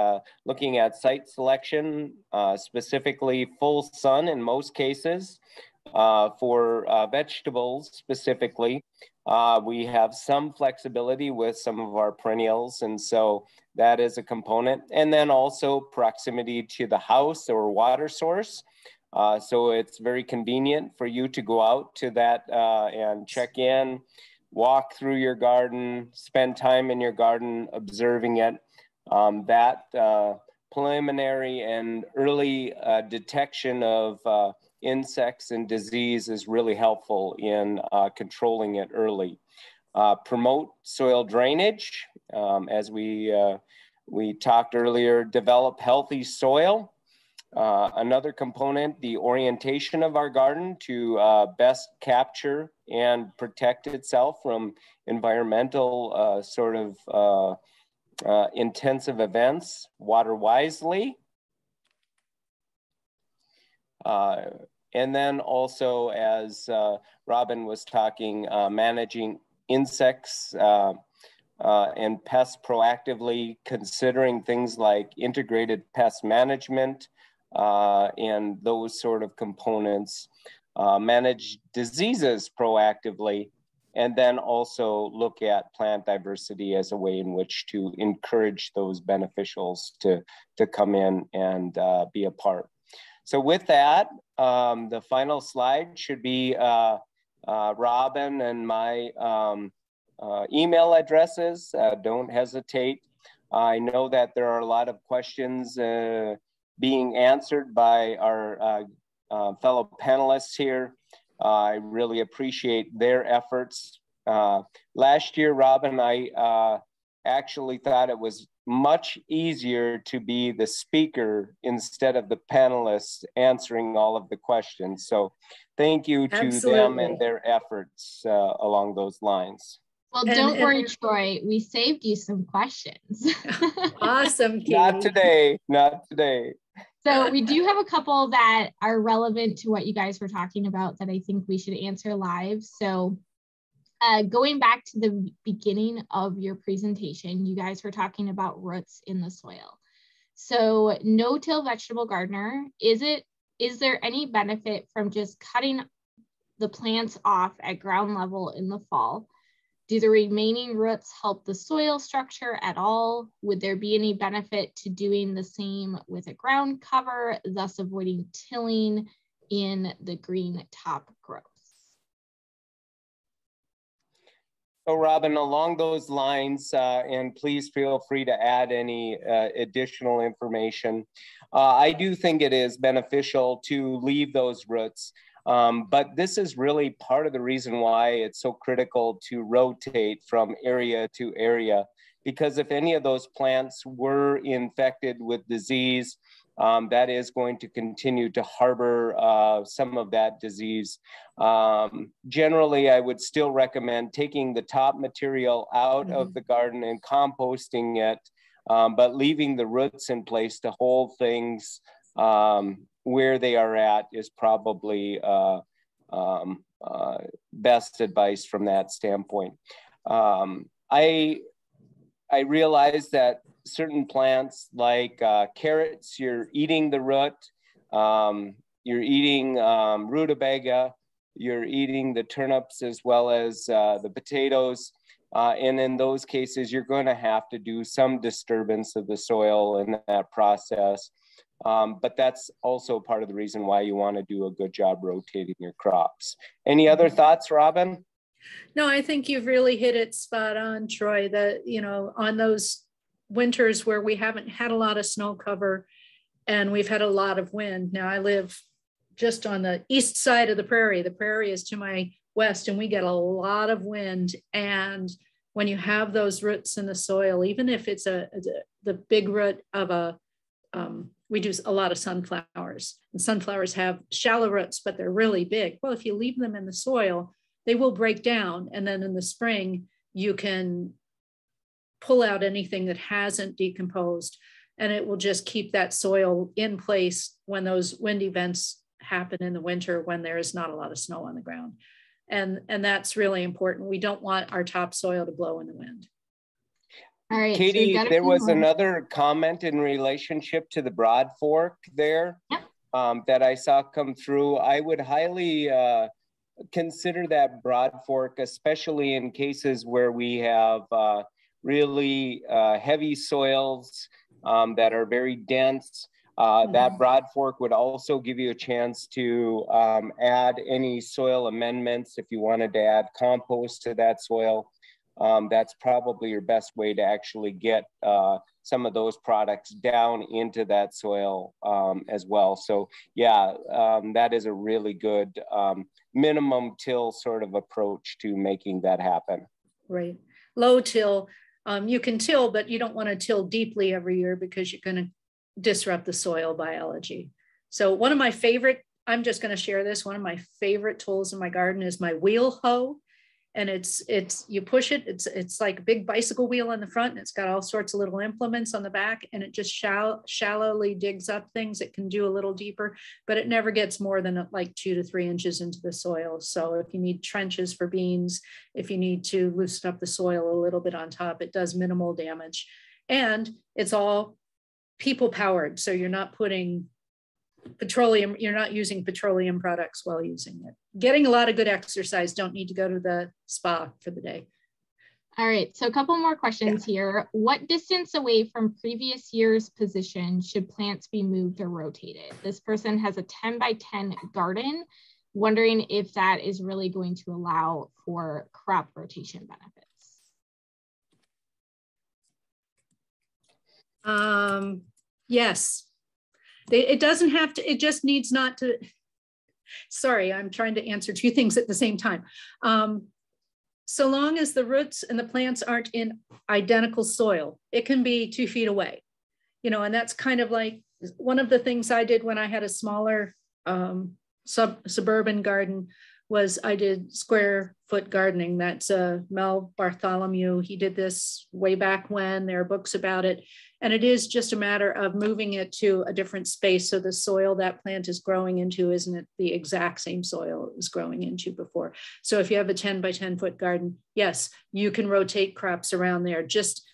looking at site selection, specifically full sun in most cases. For vegetables specifically, we have some flexibility with some of our perennials, and so that is a component. And then also proximity to the house or water source. So it's very convenient for you to go out to that and check in, walk through your garden, spend time in your garden observing it. That preliminary and early detection of insects and disease is really helpful in controlling it early. Promote soil drainage, as we talked earlier. Develop healthy soil. Another component, the orientation of our garden to best capture and protect itself from environmental intensive events. Water wisely. And then also, as Robin was talking, managing insects and pests proactively, considering things like integrated pest management and those sort of components. Manage diseases proactively, and then also look at plant diversity as a way in which to encourage those beneficials to come in and be a part. So with that, the final slide should be Robin and my email addresses. Don't hesitate. I know that there are a lot of questions being answered by our fellow panelists here. I really appreciate their efforts. Last year, Robin, I actually thought it was much easier to be the speaker instead of the panelists answering all of the questions. So thank you to them and their efforts along those lines. Well, don't worry, Troy, we saved you some questions. Awesome, Katie. Not today, not today. So we do have a couple that are relevant to what you guys were talking about that I think we should answer live. So going back to the beginning of your presentation, you guys were talking about roots in the soil. So no-till vegetable gardener, is there any benefit from just cutting the plants off at ground level in the fall? Do the remaining roots help the soil structure at all? Would there be any benefit to doing the same with a ground cover, thus avoiding tilling in the green top growth. So Robin, along those lines, and please feel free to add any additional information. I do think it is beneficial to leave those roots, but this is really part of the reason why it's so critical to rotate from area to area, because if any of those plants were infected with disease, that is going to continue to harbor some of that disease. Generally, I would still recommend taking the top material out of the garden and composting it, but leaving the roots in place to hold things where they are at is probably best advice from that standpoint. I realize that certain plants like carrots, you're eating the root, you're eating rutabaga, you're eating the turnips as well as the potatoes. And in those cases, you're going to have to do some disturbance of the soil in that process. But that's also part of the reason why you want to do a good job rotating your crops. Any other thoughts, Robin? No, I think you've really hit it spot on, Troy, that, you know, on those winters where we haven't had a lot of snow cover and we've had a lot of wind. Now I live just on the east side of the prairie. The prairie is to my west and we get a lot of wind. And when you have those roots in the soil, even if it's the big root of a, we do a lot of sunflowers, and sunflowers have shallow roots, but they're really big. Well, if you leave them in the soil, they will break down. And then in the spring, you can pull out anything that hasn't decomposed, and it will just keep that soil in place when those wind events happen in the winter when there is not a lot of snow on the ground. And that's really important. We don't want our topsoil to blow in the wind. All right, Katie, so there was another comment in relationship to the broad fork there. Yep. That I saw come through. I would highly consider that broad fork, especially in cases where we have really heavy soils that are very dense. That broad fork would also give you a chance to add any soil amendments. If you wanted to add compost to that soil, that's probably your best way to actually get some of those products down into that soil as well. So yeah, that is a really good minimum till sort of approach to making that happen. Right. Low till, you can till, but you don't want to till deeply every year because you're going to disrupt the soil biology. So one of my favorite, I'm just going to share this, one of my favorite tools in my garden is my wheel hoe. And it's you push it, it's like a big bicycle wheel on the front, and it's got all sorts of little implements on the back, and it just shallowly digs up things. It can do a little deeper, but it never gets more than like 2 to 3 inches into the soil. So if you need trenches for beans, if you need to loosen up the soil a little bit on top, it does minimal damage. And it's all people powered. So you're not putting petroleum, you're not using petroleum products while using it. Getting a lot of good exercise, don't need to go to the spa for the day. All right, so a couple more questions here. What distance away from previous year's position should plants be moved or rotated? This person has a 10 by 10 garden, wondering if that is really going to allow for crop rotation benefits. Yes. It doesn't have to, it just needs not to, sorry, I'm trying to answer 2 things at the same time. So long as the roots and the plants aren't in identical soil, it can be 2 feet away, you know, and that's kind of like one of the things I did when I had a smaller suburban garden was I did square foot gardening. That's Mel Bartholomew. He did this way back when. There are books about it. And it is just a matter of moving it to a different space so the soil that plant is growing into isn't the exact same soil it was growing into before. So if you have a 10 by 10 foot garden, yes, you can rotate crops around there. Just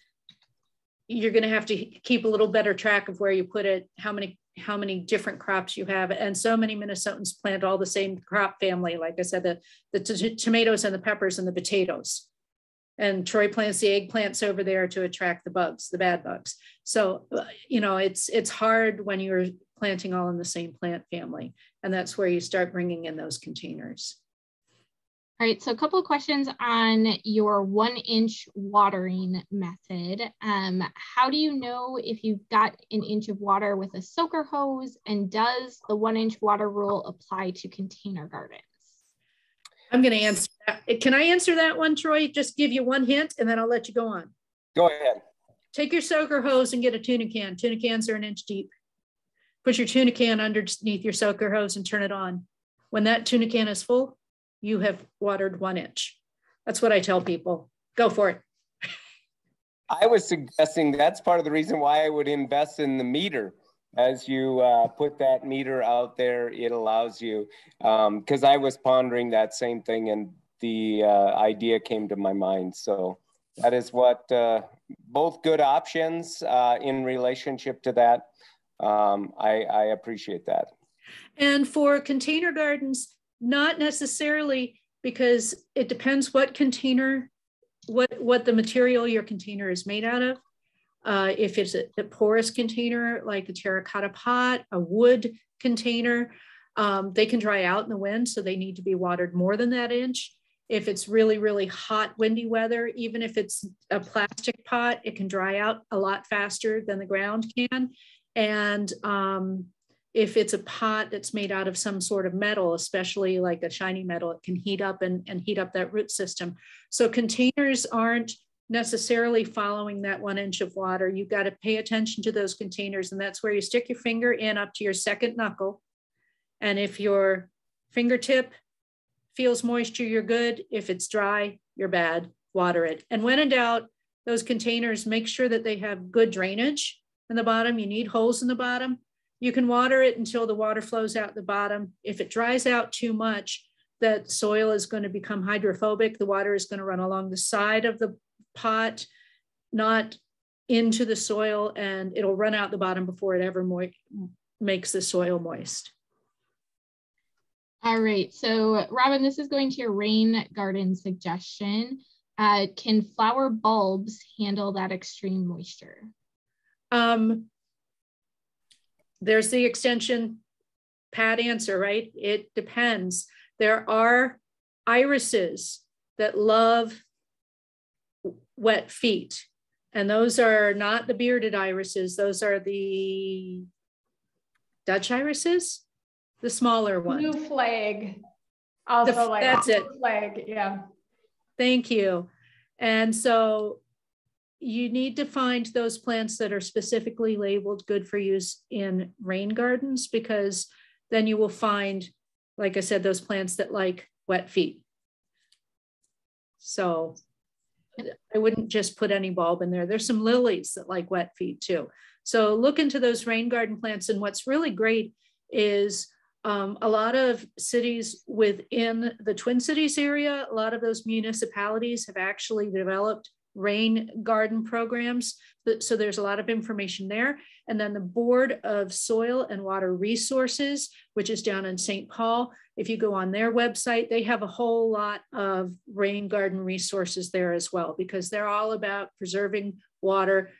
you're going to have to keep a little better track of where you put it, how many different crops you have. And so many Minnesotans plant all the same crop family. Like I said, the tomatoes and the peppers and the potatoes. And Troy plants the eggplants over there to attract the bugs, the bad bugs. So, you know, it's hard when you're planting all in the same plant family. And that's where you start bringing in those containers. All right, so a couple of questions on your 1-inch watering method. How do you know if you've got an inch of water with a soaker hose, and does the 1-inch water rule apply to container gardens? I'm going to answer that. Can I answer that one, Troy? Just give you one hint and then I'll let you go on. Go ahead. Take your soaker hose and get a tuna can. Tuna cans are 1 inch deep. Put your tuna can underneath your soaker hose and turn it on. When that tuna can is full, you have watered 1 inch. That's what I tell people. Go for it. I was suggesting that's part of the reason why I would invest in the meter. As you put that meter out there, it allows you, because I was pondering that same thing and the idea came to my mind. So that is what, both good options in relationship to that. I appreciate that. And for container gardens, not necessarily, because it depends what container, what the material your container is made out of. If it's a porous container, like a terracotta pot, a wood container, they can dry out in the wind, so they need to be watered more than that inch. If it's really, really hot, windy weather, even if it's a plastic pot, it can dry out a lot faster than the ground can. And if it's a pot that's made out of some sort of metal, especially like a shiny metal, it can heat up and heat up that root system. So containers aren't necessarily following that 1 inch of water. You've got to pay attention to those containers, and that's where you stick your finger in up to your second knuckle. And if your fingertip feels moisture, you're good. If it's dry, you're bad. Water it. And when in doubt, those containers, make sure that they have good drainage in the bottom. You need holes in the bottom. You can water it until the water flows out the bottom. If it dries out too much, that soil is going to become hydrophobic. The water is going to run along the side of the pot, not into the soil, and it'll run out the bottom before it ever makes the soil moist. All right, so Robin, this is going to your rain garden suggestion. Can flower bulbs handle that extreme moisture? There's the extension pat answer, right? It depends. There are irises that love wet feet, and those are not the bearded irises. Those are the Dutch irises, the smaller ones. Blue flag. Also like that's it. Flag, yeah. Thank you. And so you need to find those plants that are specifically labeled good for use in rain gardens, because then you will find, like I said, those plants that like wet feet. So I wouldn't just put any bulb in there. There's some lilies that like wet feet too. So look into those rain garden plants. And what's really great is a lot of cities within the Twin Cities area, a lot of those municipalities have actually developed rain garden programs. So there's a lot of information there. And then the Board of Soil and Water Resources, which is down in St. Paul, if you go on their website, they have a whole lot of rain garden resources there as well, because they're all about preserving water,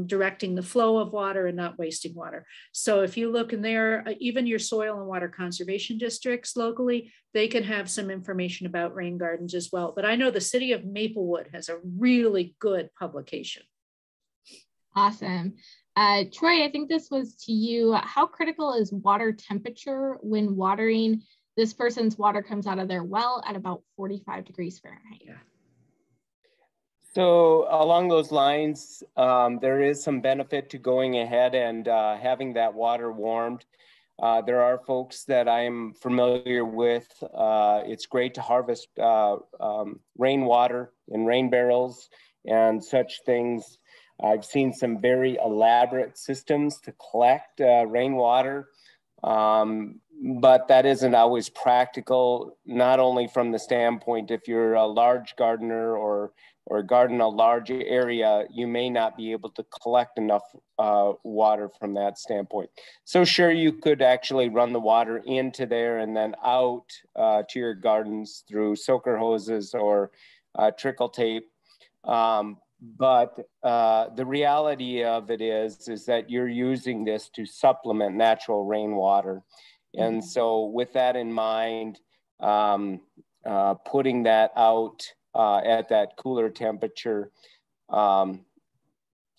directing the flow of water and not wasting water. So if you look in there, even your soil and water conservation districts locally, they can have some information about rain gardens as well. But I know the city of Maplewood has a really good publication. Awesome. Troy, I think this was to you. How critical is water temperature when watering? This person's water comes out of their well at about 45 degrees Fahrenheit. Yeah. So along those lines, there is some benefit to going ahead and having that water warmed. There are folks that I'm familiar with. It's great to harvest rainwater in rain barrels and such things. I've seen some very elaborate systems to collect rainwater, but that isn't always practical, not only from the standpoint if you're a large gardener or garden a large area, you may not be able to collect enough water from that standpoint. So sure, you could actually run the water into there and then out to your gardens through soaker hoses or trickle tape. But the reality of it is that you're using this to supplement natural rainwater. And so with that in mind, putting that out at that cooler temperature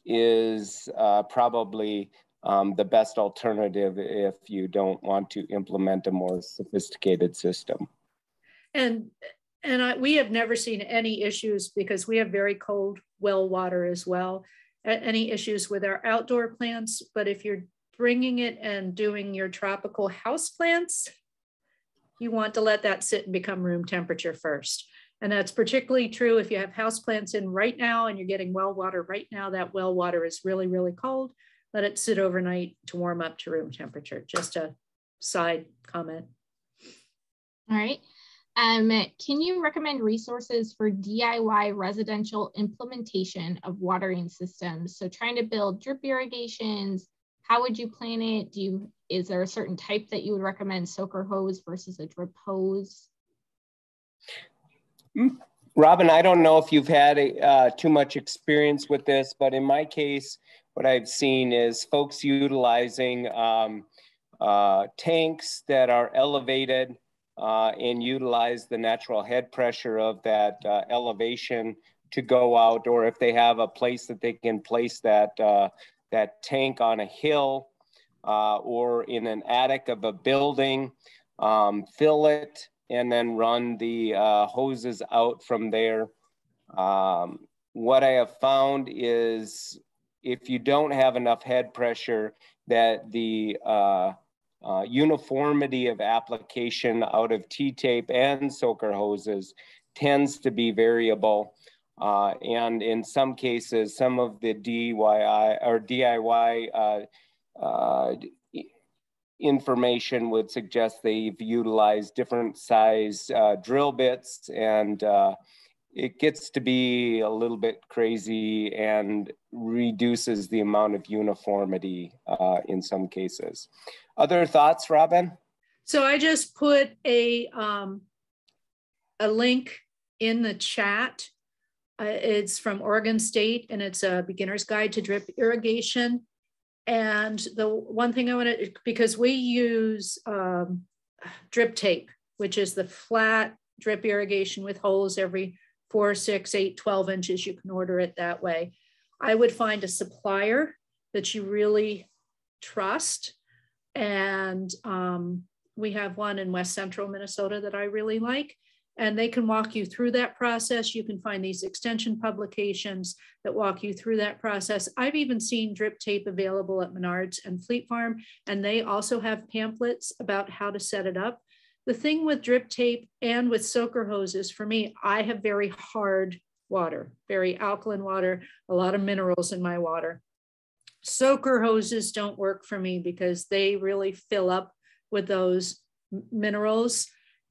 is probably the best alternative if you don't want to implement a more sophisticated system. And we have never seen any issues because we have very cold well water as well. Any issues with our outdoor plants, but if you're bringing it and doing your tropical house plants, you want to let that sit and become room temperature first. And that's particularly true if you have house plants in right now and you're getting well water right now. That well water is really, really cold. Let it sit overnight to warm up to room temperature. Just a side comment. All right. Can you recommend resources for DIY residential implementation of watering systems? So trying to build drip irrigations, how would you plan it? Is there a certain type that you would recommend, soaker hose versus a drip hose? Robin, I don't know if you've had too much experience with this, but in my case, what I've seen is folks utilizing tanks that are elevated and utilize the natural head pressure of that elevation to go out, or if they have a place that they can place that, that tank on a hill or in an attic of a building, fill it, and then run the hoses out from there. What I have found is if you don't have enough head pressure, that the uniformity of application out of T-tape and soaker hoses tends to be variable. And in some cases, some of the DIY information would suggest they've utilized different size drill bits, and it gets to be a little bit crazy and reduces the amount of uniformity in some cases. Other thoughts, Robin? So I just put a link in the chat. It's from Oregon State, and it's a beginner's guide to drip irrigation. And the one thing I want to, because we use drip tape, which is the flat drip irrigation with holes every 4, 6, 8, 12 inches. You can order it that way. I would find a supplier that you really trust. And we have one in West Central Minnesota that I really like. And they can walk you through that process. You can find these extension publications that walk you through that process. I've even seen drip tape available at Menards and Fleet Farm, and they also have pamphlets about how to set it up. The thing with drip tape and with soaker hoses, for me, I have very hard water, very alkaline water, a lot of minerals in my water. Soaker hoses don't work for me because they really fill up with those minerals.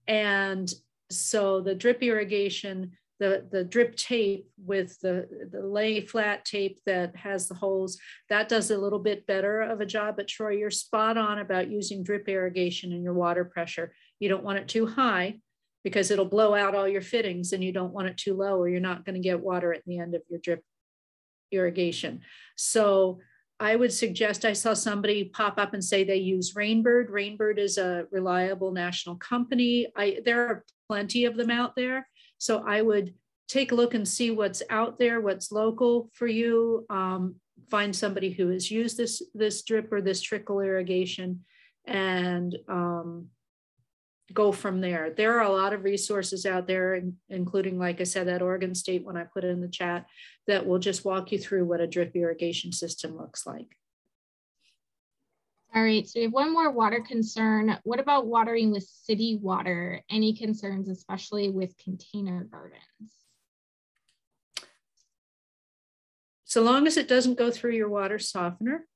And so the drip irrigation, the drip tape with the lay flat tape that has the holes, that does a little bit better of a job. But Troy, you're spot on about using drip irrigation and your water pressure. You don't want it too high because it'll blow out all your fittings, and you don't want it too low or you're not going to get water at the end of your drip irrigation. So I would suggest, I saw somebody pop up and say they use Rainbird. Rainbird is a reliable national company. There are plenty of them out there. So I would take a look and see what's out there, what's local for you. Find somebody who has used this drip or this trickle irrigation, and go from there. There are a lot of resources out there, including, like I said, that Oregon State one I put in the chat, that will just walk you through what a drip irrigation system looks like. All right, so we have one more water concern. What about watering with city water? Any concerns, especially with container gardens? So long as it doesn't go through your water softener.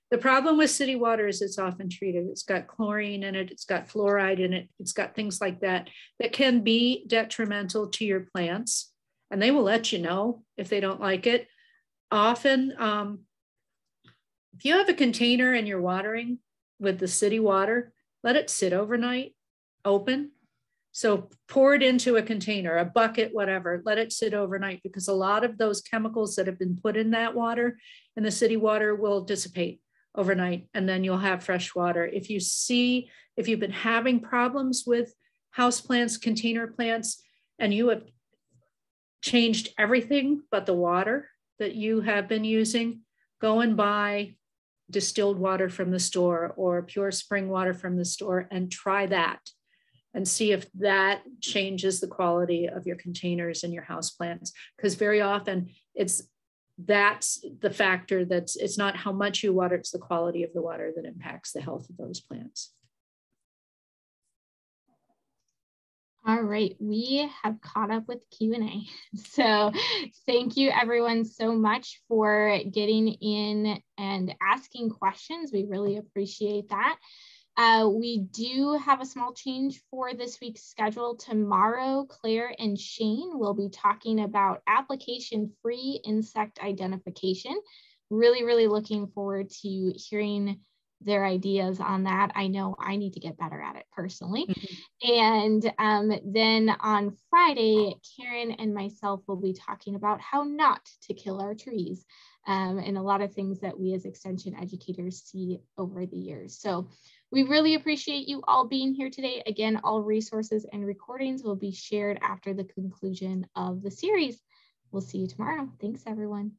The problem with city water is it's often treated. It's got chlorine in it, it's got fluoride in it, it's got things like that that can be detrimental to your plants, and they will let you know if they don't like it. Often, if you have a container and you're watering with the city water, let it sit overnight, open, So pour it into a container, a bucket, whatever, let it sit overnight, because a lot of those chemicals that have been put in that water, in the city water, will dissipate overnight, and then you'll have fresh water. If you've been having problems with houseplants, container plants, and you have changed everything but the water that you have been using, go and buy distilled water from the store or pure spring water from the store and try that and see if that changes the quality of your containers and your houseplants. Because very often that's the factor. It's not how much you water, it's the quality of the water that impacts the health of those plants. All right, we have caught up with Q&A. So thank you everyone so much for getting in and asking questions. We really appreciate that. We do have a small change for this week's schedule. Tomorrow, Claire and Shane will be talking about application-free insect identification. Really, really looking forward to hearing their ideas on that. I know I need to get better at it personally. And then on Friday, Karen and myself will be talking about how not to kill our trees and a lot of things that we as extension educators see over the years. So we really appreciate you all being here today. Again, all resources and recordings will be shared after the conclusion of the series. We'll see you tomorrow. Thanks, everyone.